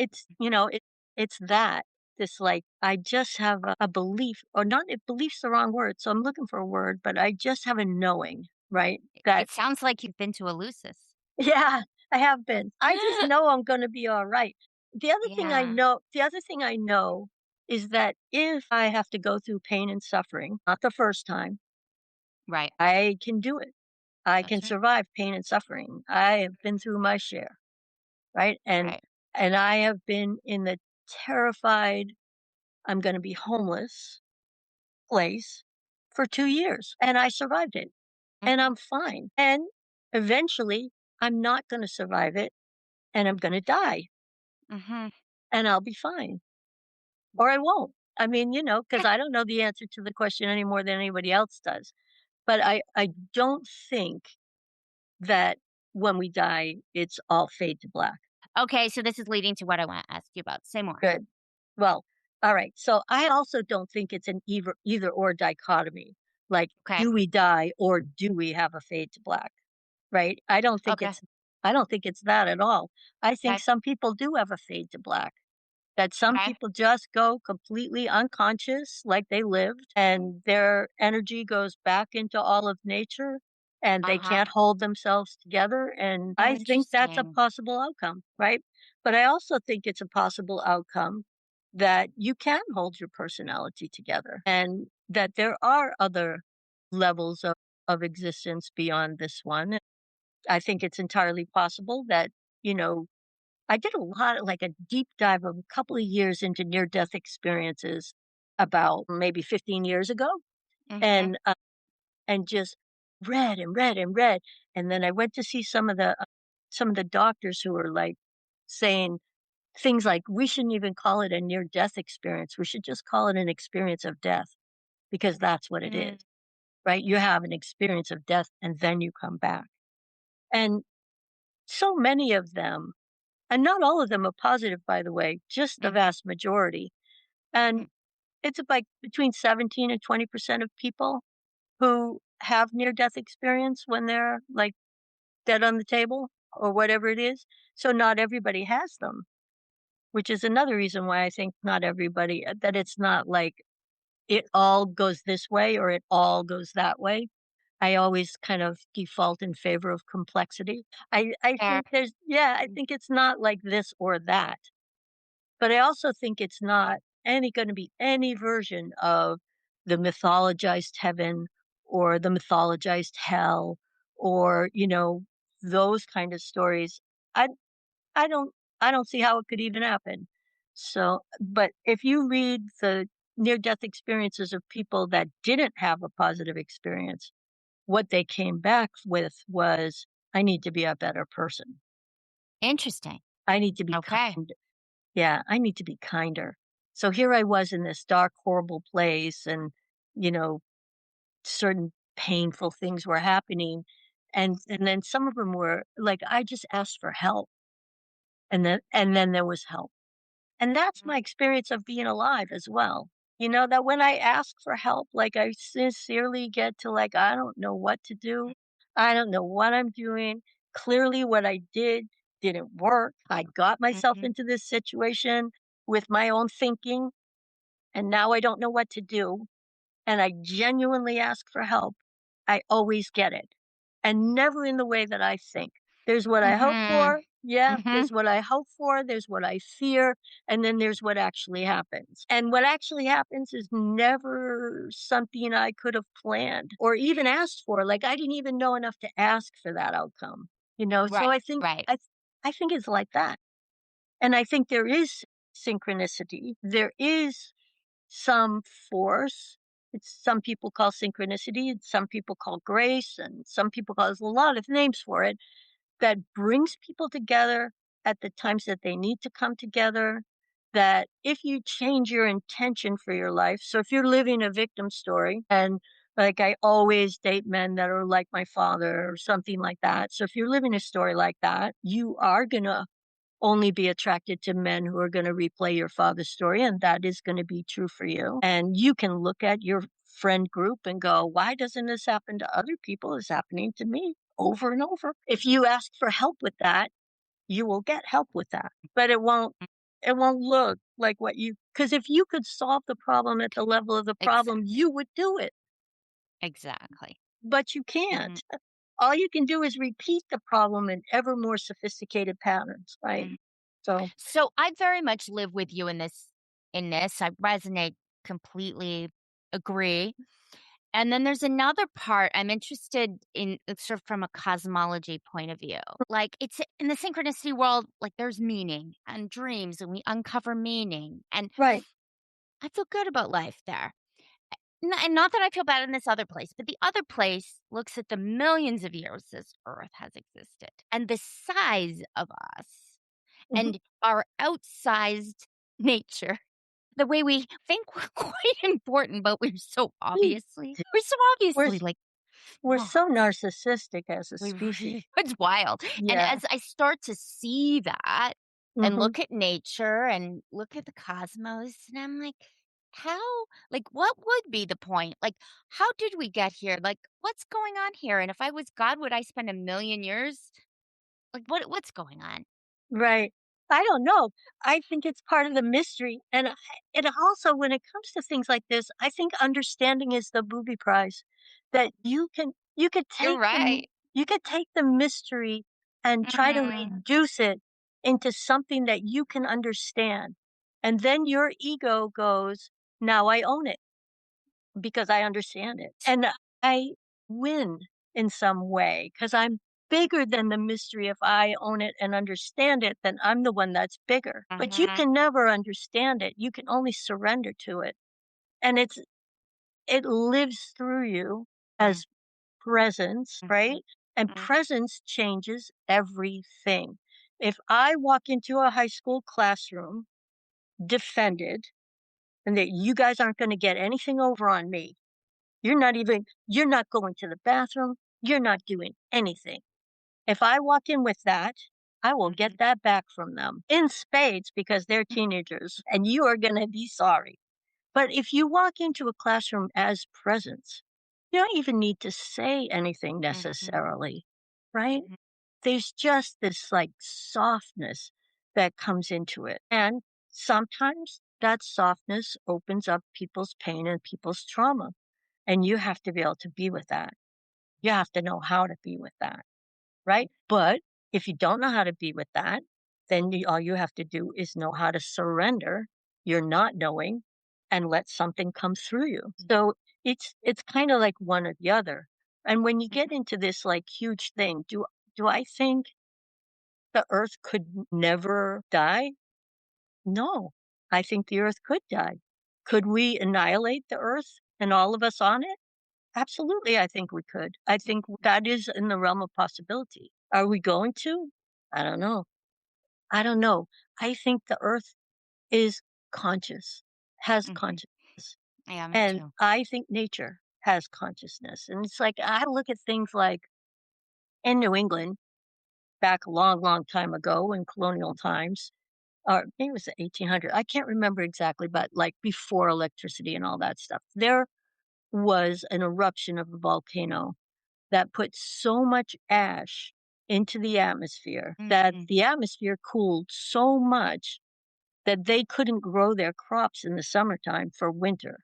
it's that this like I just have a belief, or not if belief's the wrong word, so I'm looking for a word, but I just have a knowing, right? That It sounds like you've been to Eleusis. yeah, I have been. I just know I'm going to be all right. Yeah. The other thing I know is that if I have to go through pain and suffering, not the first time, Right. I can do it. I can That's right. survive pain and suffering. I have been through my share, right? Right. And I have been in the terrified I'm gonna be homeless place for 2 years, and I survived it, and Mhm. I'm fine, and eventually, I'm not gonna survive it, and I'm gonna die, Mhm. and I'll be fine, or I won't. I mean, because I don't know the answer to the question any more than anybody else does, but I don't think that when we die, it's all fade to black. Okay, so this is leading to what I wanna ask you about. Say more. Good. Well, all right. So I also don't think it's an either or dichotomy. Like, Okay. do we die or do we have a fade to black? Right? Okay. I don't think it's that at all. I think Okay. some people do have a fade to black. That some Okay. people just go completely unconscious, like they lived, and their energy goes back into all of nature and they Uh-huh. can't hold themselves together. And Oh, I think that's a interesting. possible outcome, right? But I also think it's a possible outcome that you can hold your personality together and that there are other levels of existence beyond this one. I think it's entirely possible that, you know, I did a lot like a deep dive of a couple of years into near death experiences about maybe 15 years ago Mhm. and and just read and read and read and then I went to see some of the doctors who were like saying things like we shouldn't even call it a near death experience. We should just call it an experience of death because that's what it is. Mm. Right? You have an experience of death and then you come back. And so many of them, and not all of them are positive, by the way, just the Mhm. vast majority. And Mm. it's like between 17 and 20% of people who have near death experience when they're like dead on the table or whatever it is. So not everybody has them, which is another reason why I think not everybody, that it's not like it all goes this way or it all goes that way. I always kind of default in favor of complexity. I Fair. think I Mm. think it's not like this or that. But I also think it's not any gonna be any version of the mythologized heaven or the mythologized hell or, those kind of stories. I I don't I don't see how it could even happen. So, but if you read the near death experiences of people that didn't have a positive experience, what they came back with was, "I need to be a better person. Interesting. I need to be Okay. kind." Yeah, I need to be kinder. So here I was in this dark, horrible place, and, you know, certain painful things were happening. And then some of them were like, I just asked for help. And then there was help. And that's Mm. my experience of being alive as well. That when I ask for help, like I sincerely get to like, I don't know what to do. I don't know what I'm doing. Clearly what I did didn't work. I got myself Mhm. into this situation with my own thinking and now I don't know what to do. And I genuinely ask for help. I always get it, and never in the way that I think. There's what I hope Mhm. for, yeah, Mhm. there's what I hope for, there's what I fear, and then there's what actually happens. And what actually happens is never something I could have planned or even asked for. Like, I didn't even know enough to ask for that outcome, you know? So Right, I think right. I think it's like that. And I think there is synchronicity. There is some force. It's some people call synchronicity, and some people call grace, and some people call there's a lot of names for it that brings people together at the times that they need to come together. That if you change your intention for your life, so if you're living a victim story, and like I always date men that are like my father or something like that. So if you're living a story like that, you are going to only be attracted to men who are going to replay your father's story, and that is going to be true for you. And you can look at your friend group and go, why doesn't this happen to other people? It's happening to me over and over. If you ask for help with that, you will get help with that. But it won't look like what you because if you could solve the problem at the level of the problem, Exactly. you would do it, Exactly. but you Mhm, can't. All you can do is repeat the problem in ever more sophisticated patterns, right? mhm. So, So, I very much live with you in this. I resonate completely, agree. And then there's another part I'm interested in, sort of from a cosmology point of view. Like, it's in the synchronicity world, like, there's meaning and dreams, and we uncover meaning, and right. I feel good about life there. And not that I feel bad in this other place, but the other place looks at the millions of years this Earth has existed and the size of us Mhm. and our outsized nature. The way we think we're quite important, but We we're so we're obviously s like, we're oh, so narcissistic as a we species. it's wild. And Yeah. as I start to see that and Mhm. look at nature and look at the cosmos, and I'm like, how, like, what would be the point? Like, how did we get here? Like, what's going on here? And if I was God, would I spend a million years? Like, what's going on? Right. I don't know. I think it's part of the mystery, and also when it comes to things like this, I think understanding is the booby prize. That you could You're take right. you could take the mystery and try to Mhm. reduce it into something that you can understand. And then your ego goes, "Now I own it." Because I understand it. And I win in some way because I'm bigger than the mystery. If I own it and understand it, then I'm the one that's bigger. But you Mhm. can never understand it. You can only surrender to it. And it lives through you Mhm. as presence, Mhm. right? And Mhm. presence changes everything. If I walk into a high school classroom defended and that you guys aren't going to get anything over on me, you're not going to the bathroom, you're not doing anything. If I walk in with that, I will get Mhm. that back from them in spades because they're teenagers and you are gonna be sorry. But if you walk into a classroom as presence, you don't even need to say anything Mhm. necessarily, right? Mhm. There's just this like softness that comes into it. And sometimes that softness opens up people's pain and people's trauma. And you have to be able to be with that. You have to know how to be with that, right? But if you don't know how to be with that, then all you have to do is know how to surrender your not knowing and let something come through you. So it's kind of like one or the other. And when you get into this like huge thing, do I think the earth could never die? No. I think the earth could die. Could we annihilate the earth and all of us on it? Absolutely, I think we could. I think that is in the realm of possibility. Are we going to? I don't know. I don't know. I think the earth is conscious, has Mhm. consciousness. Yeah, me And too. I think nature has consciousness. And it's like I look at things like in New England back a long, long time ago in colonial times, or maybe it was the 1800s. I can't remember exactly, but like before electricity and all that stuff. There was an eruption of a volcano that put so much ash into the atmosphere that Mhm. the atmosphere cooled so much that they couldn't grow their crops in the summertime for winter.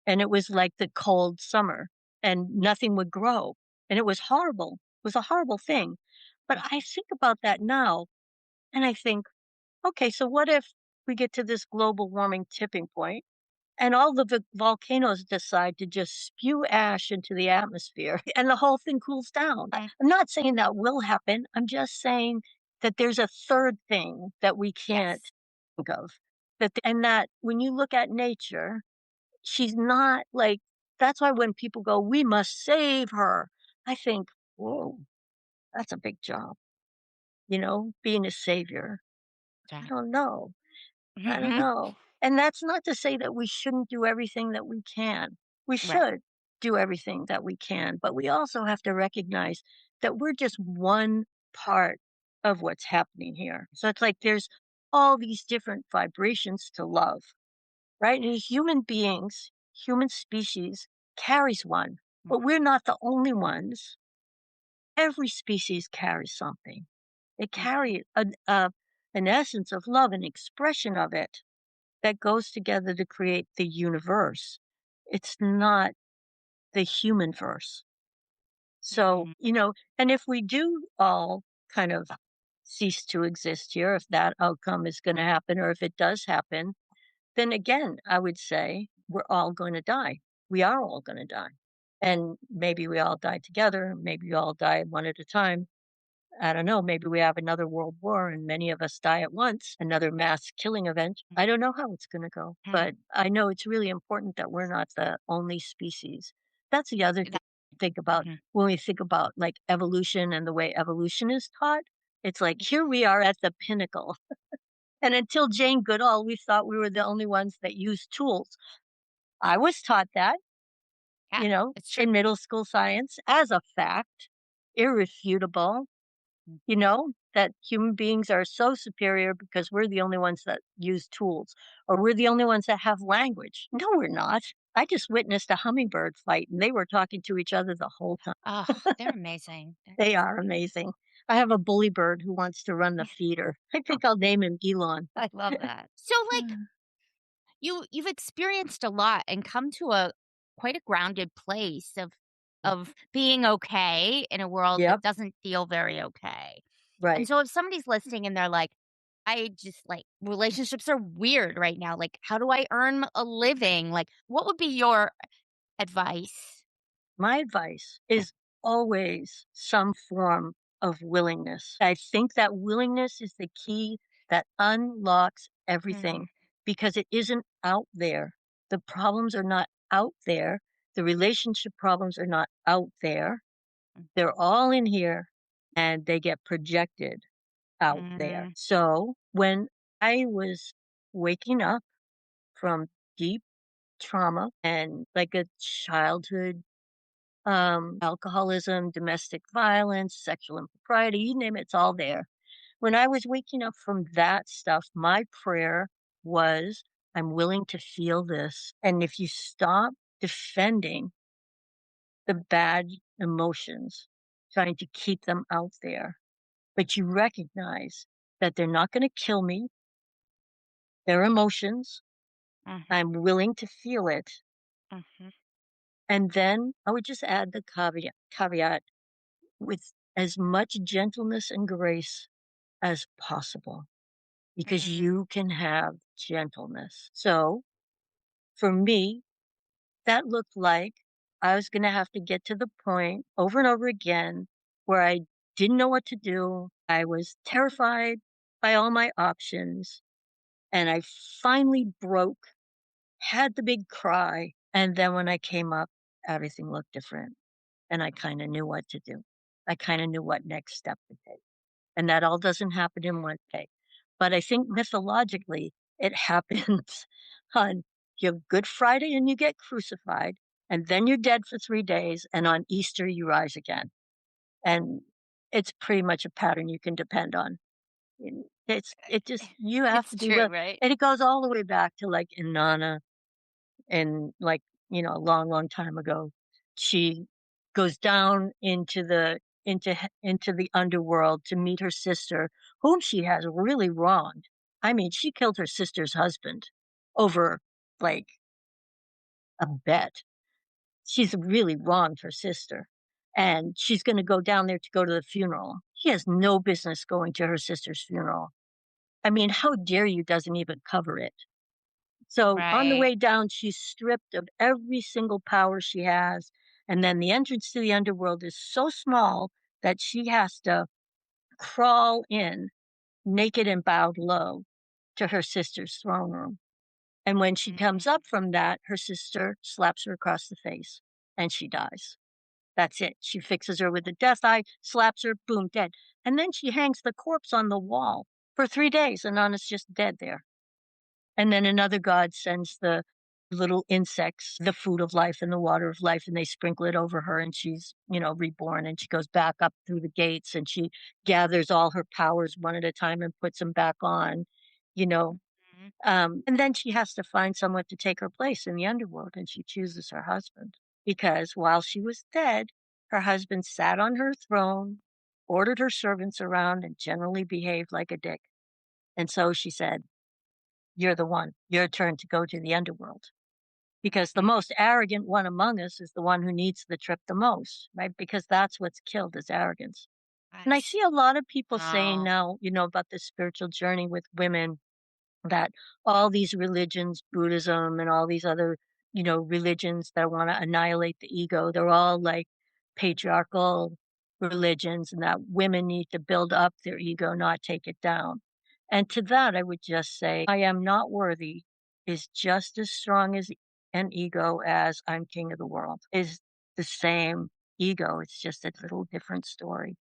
And it was like the cold summer. and nothing would grow. And it was horrible. It was a horrible thing. But I think about that now and I think, okay, so what if we get to this global warming tipping point and all the volcanoes decide to just spew ash into the atmosphere and the whole thing cools down? Mm, I'm not saying that will happen. I'm just saying that there's a third thing that we can't yes. think of. And that when you look at nature, she's not like, that's why when people go, we must save her, I think, whoa, that's a big job, being a savior. I Right. don't know. I don't Mhm. know. And that's not to say that we shouldn't do everything that we can. We Right. should do everything that we can, but we also have to recognize that we're just one part of what's happening here. So it's like there's all these different vibrations to love, right? And human beings, human species carries one, but we're not the only ones. Every species carries something. They Mhm. carry an essence of love, an expression of it that goes together to create the universe. It's not the human verse. So, Mhm. and if we do all kind of cease to exist here, if that outcome is going to happen, or if it does happen, then again, I would say we're all going to die. We are all going to die. And maybe we all die together. Maybe we all die one at a time. I don't know, maybe we have another world war and many of us die at once, another mass killing event. I don't know how it's going to go, Mhm. but I know it's really important that we're not the only species. That's the other thing That to think about mhm. when we think about like evolution and the way evolution is taught. It's like here we are at the pinnacle. And until Jane Goodall, we thought we were the only ones that used tools. I was taught that, Yeah, it's true. in middle school science as a fact, irrefutable. That human beings are so superior because we're the only ones that use tools or we're the only ones that have language. No, we're not. I just witnessed a hummingbird fight and they were talking to each other the whole time. Oh, they're amazing. They're They just are amazing. I have a bully bird who wants to run the feeder. I think I'll name him Elon. I love that. So, like, you've experienced a lot and come to a quite a grounded place of being okay in a world that Yep, doesn't feel very okay. And right. so if somebody's listening and they're like, I just like relationships are weird right now. Like, how do I earn a living? Like, what would be your advice? My advice is always some form of willingness. I think that willingness is the key that unlocks Mhm, everything because it isn't out there. The problems are not out there. The relationship problems are not out there. They're all in here and they get projected out there. mhm, So when I was waking up from deep trauma and like a childhood alcoholism, domestic violence, sexual impropriety, you name it, it's all there. When I was waking up from that stuff, my prayer was, I'm willing to feel this. And if you stop defending the bad emotions, trying to keep them out there, but you recognize that they're not going to kill me, they're emotions. mhm, I'm willing to feel it. mhm, And then I would just add the caveat with as much gentleness and grace as possible because mm, you can have gentleness. So for me, that looked like I was going to have to get to the point over and over again where I didn't know what to do. I was terrified by all my options. And I finally broke, had the big cry. And then when I came up, everything looked different. And I kind of knew what to do. I kind of knew what next step to take. And that all doesn't happen in one day. But I think mythologically, it happens on your Good Friday and you get crucified, and then you're dead for 3 days, and on Easter you rise again. And it's pretty much a pattern you can depend on. It just you have it's to be true, with, right? and it goes all the way back to like Inanna and like, a long, long time ago. She goes down into the underworld to meet her sister, whom she has really wronged. I mean, she killed her sister's husband over like a bet. she's really wronged her sister, and she's gonna go down there to go to the funeral. He has no business going to her sister's funeral. I mean, how dare you doesn't even cover it. So on the Right. way down, she's stripped of every single power she has, and then the entrance to the underworld is so small that she has to crawl in naked and bowed low to her sister's throne room. And when she comes Mm. up from that, her sister slaps her across the face and she dies. That's it. She fixes her with the death eye, slaps her, boom, dead. And then she hangs the corpse on the wall for 3 days, and Anna's just dead there. And then another god sends the little insects, the food of life and the water of life, and they sprinkle it over her, and she's, reborn, and she goes back up through the gates, and she gathers all her powers one at a time and puts them back on, you know. Mhm. And then she has to find someone to take her place in the underworld, and she chooses her husband because while she was dead, her husband sat on her throne, ordered her servants around, and generally behaved like a dick. And so she said, "You're the one. Your turn to go to the underworld." Because the Mhm. most arrogant one among us is the one who needs the trip the most, right? Because that's what's killed is arrogance. And I Yes. see a lot of people saying Oh. now, about the spiritual journey with women that all these religions, Buddhism and all these other, religions that want to annihilate the ego, they're all like patriarchal religions and that women need to build up their ego, not take it down. And to that, I would just say, I am not worthy is just as strong as an ego as I'm king of the world, is the same ego. It's just a little different story.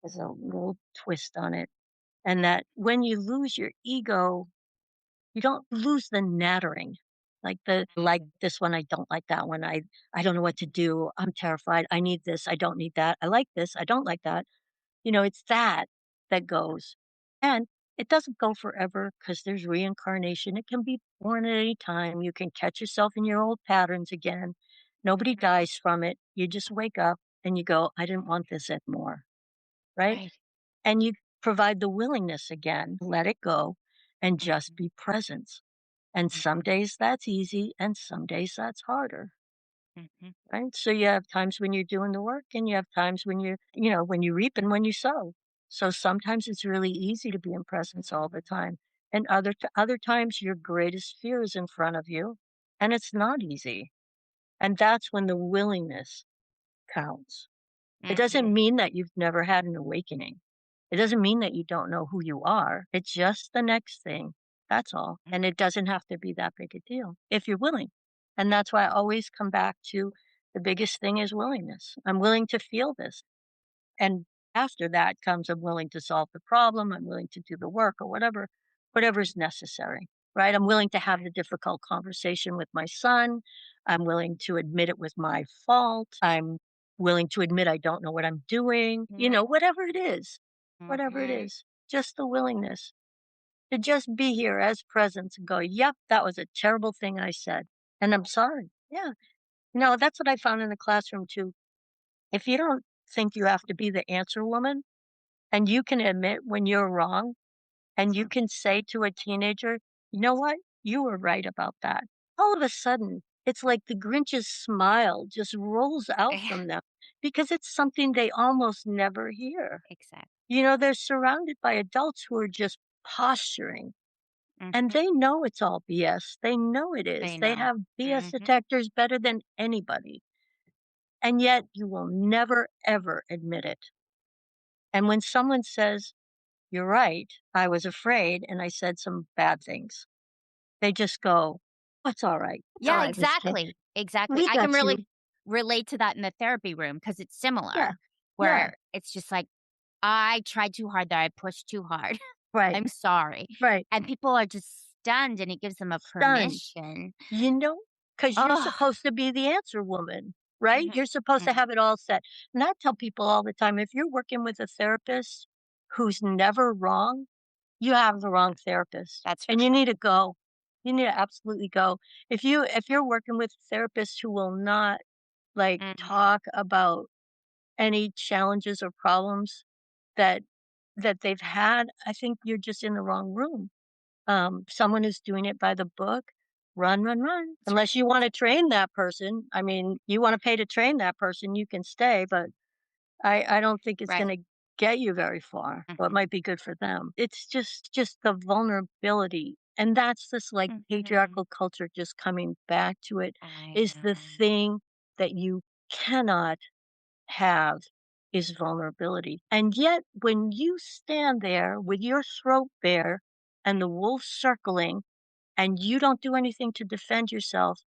There's a little twist on it. And that when you lose your ego, you don't lose the nattering, like the like Mhm. this one, I don't like that one, I don't know what to do, I'm terrified, I need this, I don't need that, I like this, I don't like that. It's that that goes. And it doesn't go forever because there's reincarnation. It can be born at any time. You can catch yourself in your old patterns again. Nobody dies from it. You just wake up and you go, I didn't want this anymore. Right. Right. And you provide the willingness again, let it go and just Mhm. be present. And some Mhm. days that's easy and some days that's harder, Mhm. right? So you have times when you're doing the work and you have times when when you reap and when you sow. So sometimes it's really easy to be in presence all the time. And other times your greatest fear is in front of you and it's not easy. And that's when the willingness counts. It doesn't Mhm. mean that you've never had an awakening. It doesn't mean that you don't know who you are. It's just the next thing. That's all. Mhm. And it doesn't have to be that big a deal if you're willing. And that's why I always come back to the biggest thing is willingness. I'm willing to feel this. And after that comes I'm willing to solve the problem. I'm willing to do the work or whatever's necessary. Right. I'm willing to have the difficult conversation with my son. I'm willing to admit it was my fault. I'm willing to admit I don't know what I'm doing. Mhm. Whatever it Mhm. is, just the willingness to just be here as presence and go, yep, that was a terrible thing I said. And I'm sorry. Yeah. That's what I found in the classroom too. If you don't think you have to be the answer woman and you can admit when you're wrong and you can say to a teenager, you know what? You were right about that. All of a sudden, it's like the Grinch's smile just rolls out Yeah. from them because it's something they almost never hear. Exactly. They're surrounded by adults who are just posturing and Mhm. they know it's all BS. They know it is. They They know. have BS Mhm. detectors better than anybody. And yet you will never, ever admit it. And when someone says, you're right, I was afraid and I said some bad things, they just go, it's all right. It's all Yeah, right, Miss K. exactly, exactly. We I can got really you. relate to that in the therapy room because it's Yeah. similar, Yeah. where it's just like, "I tried too hard there, I pushed too hard. Right. I'm sorry." Right. And people are just stunned, and it gives them a Stunned. permission. Because you're Oh. supposed to be the answer woman, right? Mhm, You're supposed to mhm. have it all set. And I tell people all the time, if you're working with a therapist who's never wrong, you have the wrong therapist That's for and you sure. need to go. You need to absolutely go. If you're working with therapists who will not like Mhm. talk about any challenges or problems that they've had, I think you're just in the wrong room. Someone who's doing it by the book. run, run, run. That's right. Unless you wanna train that person. I mean, you wanna pay to train that person, you can stay, but I don't think it's Right. gonna get you very far. Well, it Mhm. might be good for them. It's just the vulnerability, and that's this, like, Mhm. patriarchal culture just coming back to it, I is the know. thing that you cannot have is vulnerability. And yet, when you stand there with your throat bare and the wolf circling and you don't do anything to defend yourself,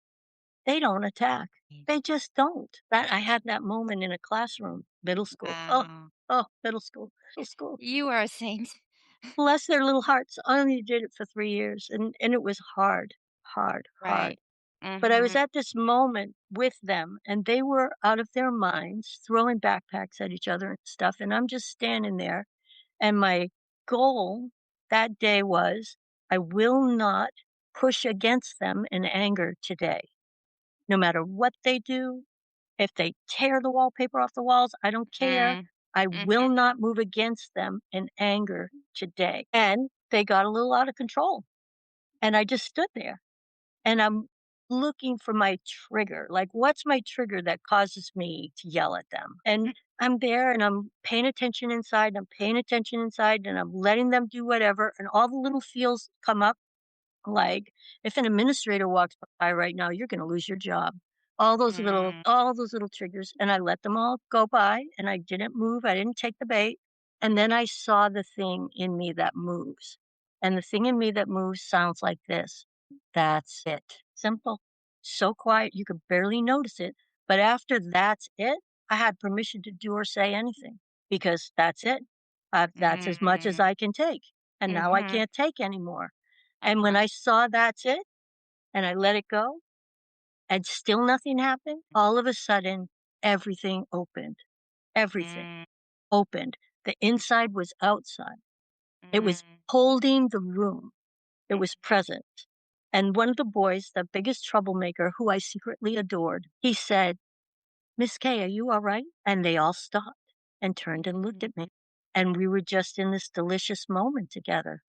they don't attack. They just don't. That I had that moment in a classroom, middle school. Oh, Wow. oh, middle school, middle school. You are a saint. Bless their little hearts. I only did it for 3 years and it was hard, hard, hard. Right. But I was Mhm. at this moment with them, and they were out of their minds, throwing backpacks at each other and stuff, and I'm just standing there, and my goal that day was, I will not push against them in anger today. No matter what they do, if they tear the wallpaper off the walls, I don't care. Mm. I Mhm. will not move against them in anger today. And they got a little out of control, and I just stood there. And I'm looking for my trigger, like, what's my trigger that causes me to yell at them? And I'm there and I'm paying attention inside, and I'm paying attention inside, and I'm letting them do whatever, and all the little feels come up, like, if an administrator walks by right now, you're gonna lose your job. Mm. All those little triggers, and I let them all go by, and I didn't move, I didn't take the bait, and then I saw the thing in me that moves, and the thing in me that moves sounds like this, "That's it." Simple. So quiet, you could barely notice it, but after "That's it," I had permission to do or say anything, because that's it. That's as much as Mm. I can take, and now I Mhm. can't take anymore. And when Uh-huh. I saw "That's it," and I let it go, and still nothing happened, all of a sudden, everything opened. Everything Mm. opened. The inside was outside. It was Mm. holding the room. It was Mhm. present. And one of the boys, the biggest troublemaker, who I secretly adored, he said, "Miss K, are you all right?" And they all stopped and turned and looked Mhm. at me. And we were just in this delicious moment together.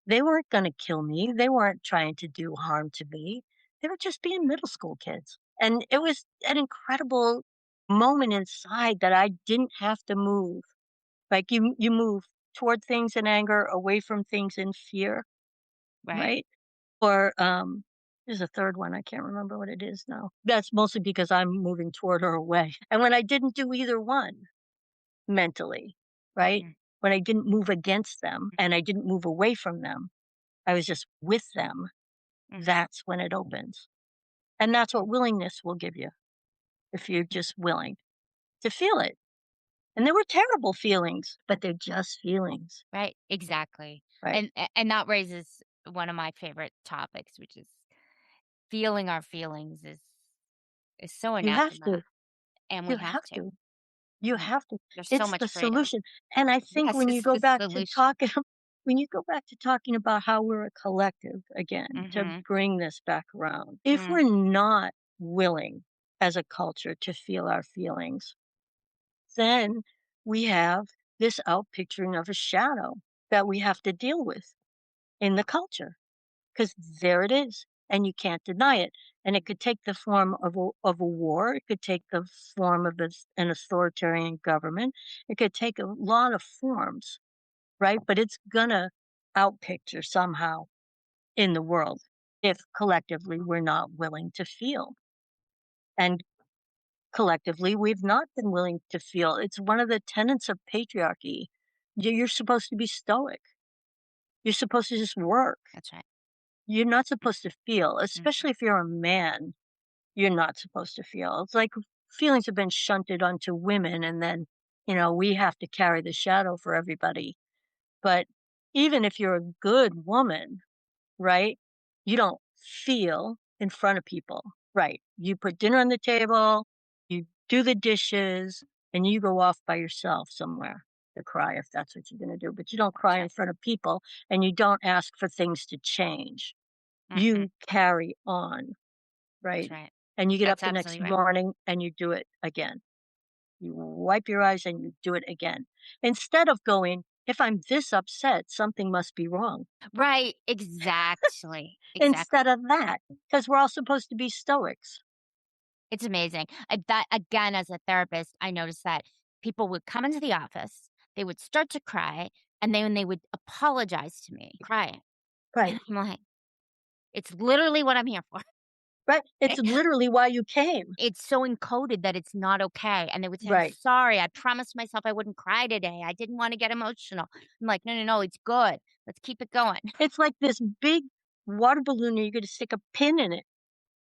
They weren't gonna kill me, they weren't trying to do harm to me, they were just being middle school kids, and it was an incredible moment inside that I didn't have to move. Like, you move toward things in anger, away from things in fear, Right. right? Or, there's a 3rd one, I can't remember what it is now. That's mostly because I'm moving toward or away, and when I didn't do either one mentally, right? Mhm. When I didn't move against them and I didn't move away from them, I was just with them. Mhm. That's when it opens. And that's what willingness will give you if you're just willing to feel it. And they were terrible feelings, but they're just feelings, Right, exactly. right? And that raises one of my favorite topics, which is feeling our feelings is so You have anathema, to. and we You have have to. to. You Mm. have to. There's so It's much the freedom. solution. And I think Yes, when you it's go the back to solution. talking when you go back to talking about how we're a collective again, to Mhm. bring this back around, if Mm. we're not willing as a culture to feel our feelings, then we have this outpicturing of a shadow that we have to deal with in the culture, because there it is, and you can't deny it. And it could take the form of a war. It could take the form of an authoritarian government. It could take a lot of forms, right? But it's gonna outpicture somehow in the world if collectively we're not willing to feel. And collectively, we've not been willing to feel. It's one of the tenets of patriarchy. You're supposed to be stoic. You're supposed to just work. That's right. You're not supposed to feel, Mhm. especially if you're a man. You're not supposed to feel. It's like feelings have been shunted onto women, and then, we have to carry the shadow for everybody. But even if you're a good woman, right? You don't feel in front of people, right? You put dinner on the table, you do the dishes, and you go off by yourself somewhere to cry if that's what you're going to do. But you don't That's cry in right. front of people, and you don't ask for things to change. Mhm. You carry on, That's right? right. And you get up That's the next absolutely right. morning and you do it again. You wipe your eyes and you do it again. Instead of going, if I'm this upset, something must be wrong. Right, exactly, Instead exactly. of that, because we're all supposed to be stoics. It's amazing. That again, as a therapist, I noticed that people would come into the office, they would start to cry, and then they would apologize to me crying. Right. And I'm like, "It's literally what I'm here for." Right. It's literally why you came. It's so encoded that it's not okay, and they would say, "I'm Right. sorry, I promised myself I wouldn't cry today. I didn't wanna get emotional." I'm like, "No, no, no, it's good. Let's keep it going." It's like this big water balloon and you're gonna stick a pin in it,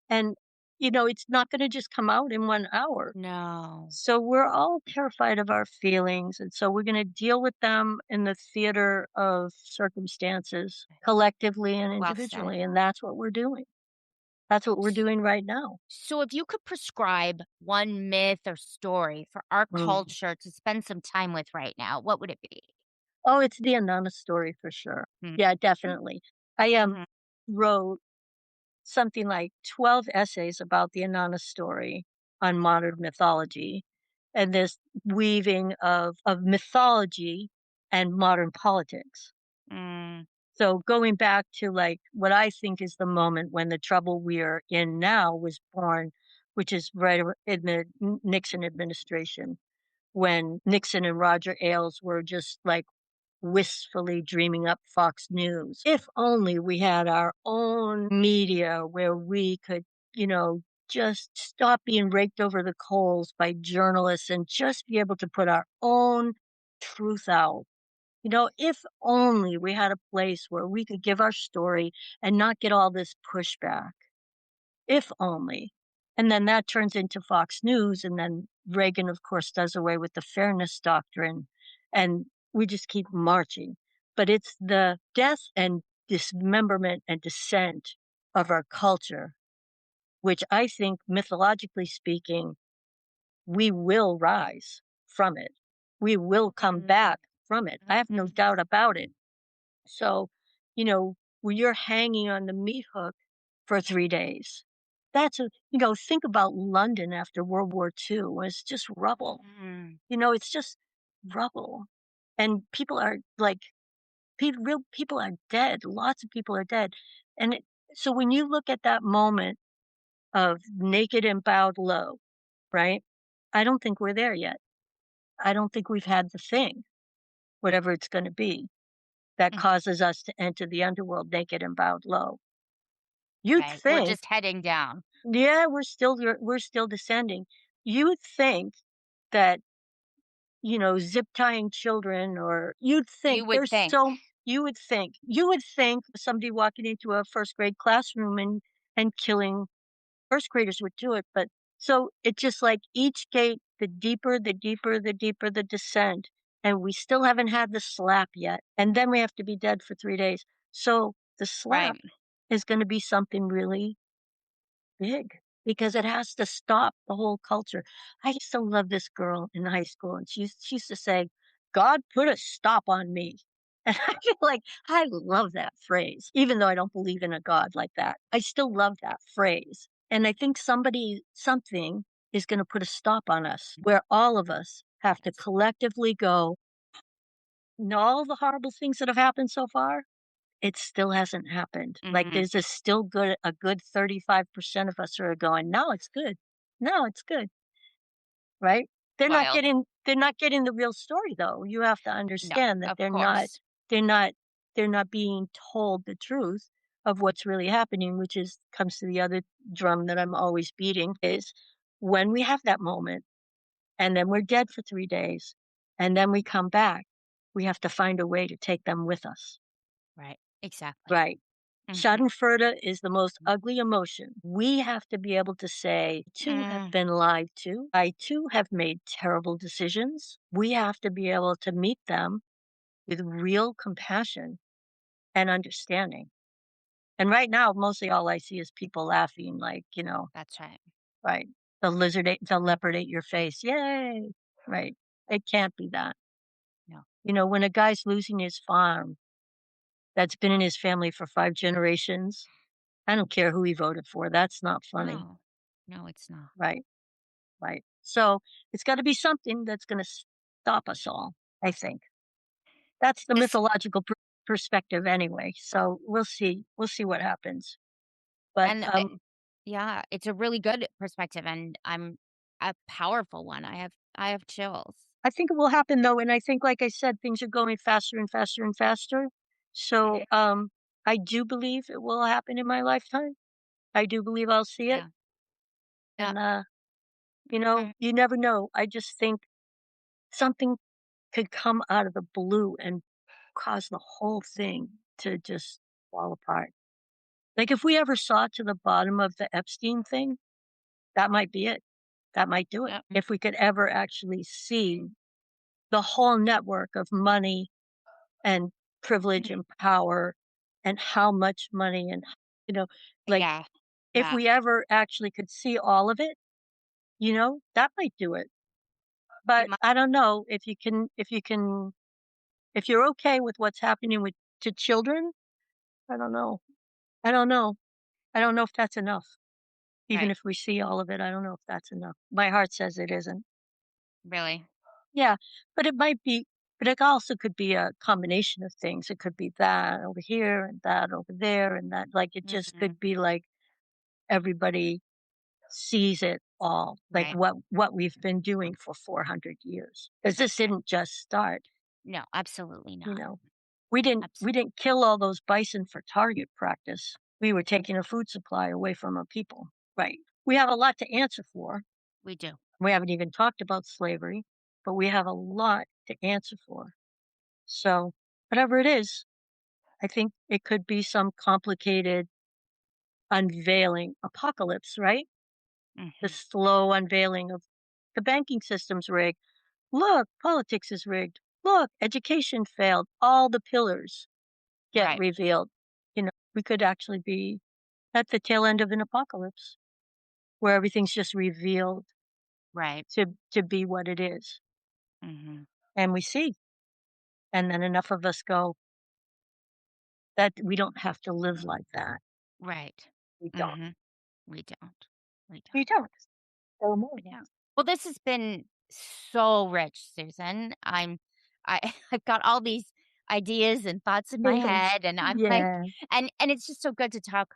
and, it's not gonna just come out in 1 hour. No. So we're all terrified of our feelings, and so we're gonna deal with them in the theater of circumstances, collectively and Well said. individually, and that's what we're doing. That's what we're S doing right now. so if you could prescribe one myth or story for our Mm. culture to spend some time with right now, what would it be? Oh, it's the Anana story for sure. Hmm. Yeah, definitely. I, Mhm. wrote something like 12 essays about the Anana story on modern mythology and this weaving of mythology and modern politics. Mm, So going back to like what I think is the moment when the trouble we are in now was born, which is in the Nixon administration, when Nixon and Roger Ailes were just like wistfully dreaming up Fox News. If only we had our own media where we could, you know, just stop being raked over the coals by journalists and just be able to put our own truth out. If only we had a place where we could give our story and not get all this pushback. If only. And then that turns into Fox News, and then Reagan, of course, does away with the fairness doctrine, and we just keep marching. But it's the death and dismemberment and descent of our culture, which I think, mythologically speaking, we will rise from it. We will come mm, back from it. I have no mhm. doubt about it. So, when you're hanging on the meat hook for 3 days, think about London after World War II, when it's just rubble. Mhm. It's just rubble. And people are like, real people are dead. Lots of people are dead. And so when you look at that moment of naked and bowed low, right? I don't think we're there yet. I don't think we've had the thing, whatever it's going to be, that Mhm. causes us to enter the underworld naked and bowed low. You'd Right, we're think, just heading down. yeah, we're still descending. You would think that, zip tying children, or you'd You think would there's think. so you would think somebody walking into a first grade classroom and killing first graders would do it, but so it's just like each gate, the deeper the descent, and we still haven't had the slap yet, and then we have to be dead for 3 days. So the slap Right. is gonna be something really big because it has to stop the whole culture. I used to love this girl in high school, and she used to say, "God put a stop on me." And I feel like I love that phrase, even though I don't believe in a God like that. I still love that phrase. And I think something is going to put a stop on us where all of us have to Yes. collectively go, and all the horrible things that have happened so far, it still hasn't happened. Like, Mhm. there's a good 35% of us are going, "No, it's good. No, it's good." Right? Wild. They're not getting the real story, though. You have to No, understand that of course. they're not they're not being told the truth of what's really happening, which is comes to the other drum that I'm always beating, is when we have that moment, and then we're dead for 3 days, and then we come back, we have to find a way to take them with us. Right, exactly. Right. Mhm. Schadenfreude is the most ugly emotion. We have to be able to say, too have Mm, been lied to. I too have made terrible decisions. We have to be able to meet them with real compassion and understanding. And right now, mostly all I see is people laughing, like, that's right. right. The leopard ate your face. Yay. Right. It can't be that. No. When a guy's losing his farm that's been in his family for 5 generations, I don't care who he voted for. That's not funny. No. No, it's not. Right. Right. So it's got to be something that's going to stop us all, I think. That's the This mythological perspective anyway, so we'll see what happens. But, and yeah, it's a really good perspective, and I'm a powerful one. I have chills. I think it will happen though, and I think, like I said, things are going faster and faster and faster. So, Mhm. I do believe it will happen in my lifetime. I do believe I'll see it, Yeah. Yeah. and, you never know. I just think something could come out of the blue and cause the whole thing to just fall apart. Like, if we ever saw to the bottom of the Epstein thing, that might be it. That might do it. Mhm. If we could ever actually see the whole network of money and privilege Mhm. and power and how much money and, you know, like, Yeah. if Yeah. we ever actually could see all of it, that might do it. It But might I don't know if you're okay with what's happening with to children, I don't know. I don't know. I don't know if that's enough. Even right. if we see all of it, I don't know if that's enough. My heart says it isn't. Really. Yeah, but it might be but it also could be a combination of things. It could be that over here and that over there and that like, it just Mhm. could be like everybody sees it all, like Right. what we've been doing for 400 years. Because this didn't just start, No, absolutely you not. know? We didn't kill all those bison for target practice. We were taking a food supply away from our people. Right. We have a lot to answer for. We do. We haven't even talked about slavery, but we have a lot to answer for. So, whatever it is, I think it could be some complicated unveiling apocalypse, right? The Mhm. slow unveiling of the banking system's rigged. Look, politics is rigged. Look, education failed. All the pillars get Right. revealed. We could actually be at the tail end of an apocalypse where everything's just revealed Right. to be what it is. Mhm. And we see. And then enough of us go, that we don't have to live like that. Right. We don't. Mhm. We don't. We We don't. don't. So more We of don't. us. Well, this has been so rich, Susan. I I've got all these ideas and thoughts in my It is. head, and I'm like, Yeah. and it's just so good to talk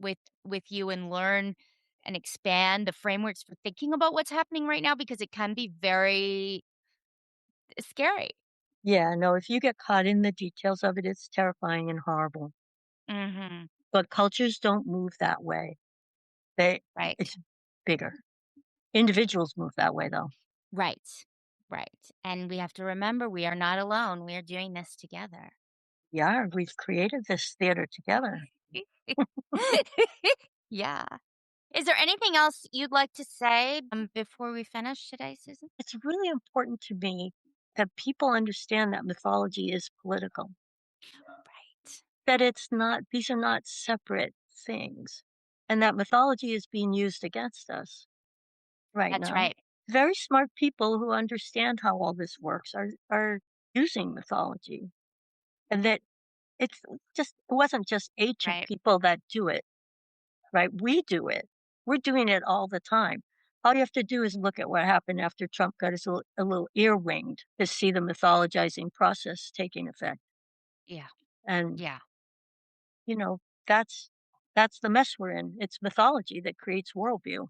with you and learn and expand the frameworks for thinking about what's happening right now because it can be very scary. Yeah, no, if you get caught in the details of it, it's terrifying and horrible. Mhm. But cultures don't move that way. They Right. it's bigger. Individuals move that way though. Right. Right. And we have to remember we are not alone. We are doing this together. Yeah, we've created this theater together. Yeah. Is there anything else you'd like to say before we finish today, Susan? It's really important to me that people understand that mythology is political, Right. that it's not these are not separate things, and that mythology is being used against us right That's now. right. Very smart people who understand how all this works are using mythology, and that it wasn't just ancient Right. people that do it, right? We do it. We're doing it all the time. All you have to do is look at what happened after Trump got a little ear winged to see the mythologizing process taking effect. Yeah. And, Yeah. you know, that's that's the mess we're in. It's mythology that creates worldview.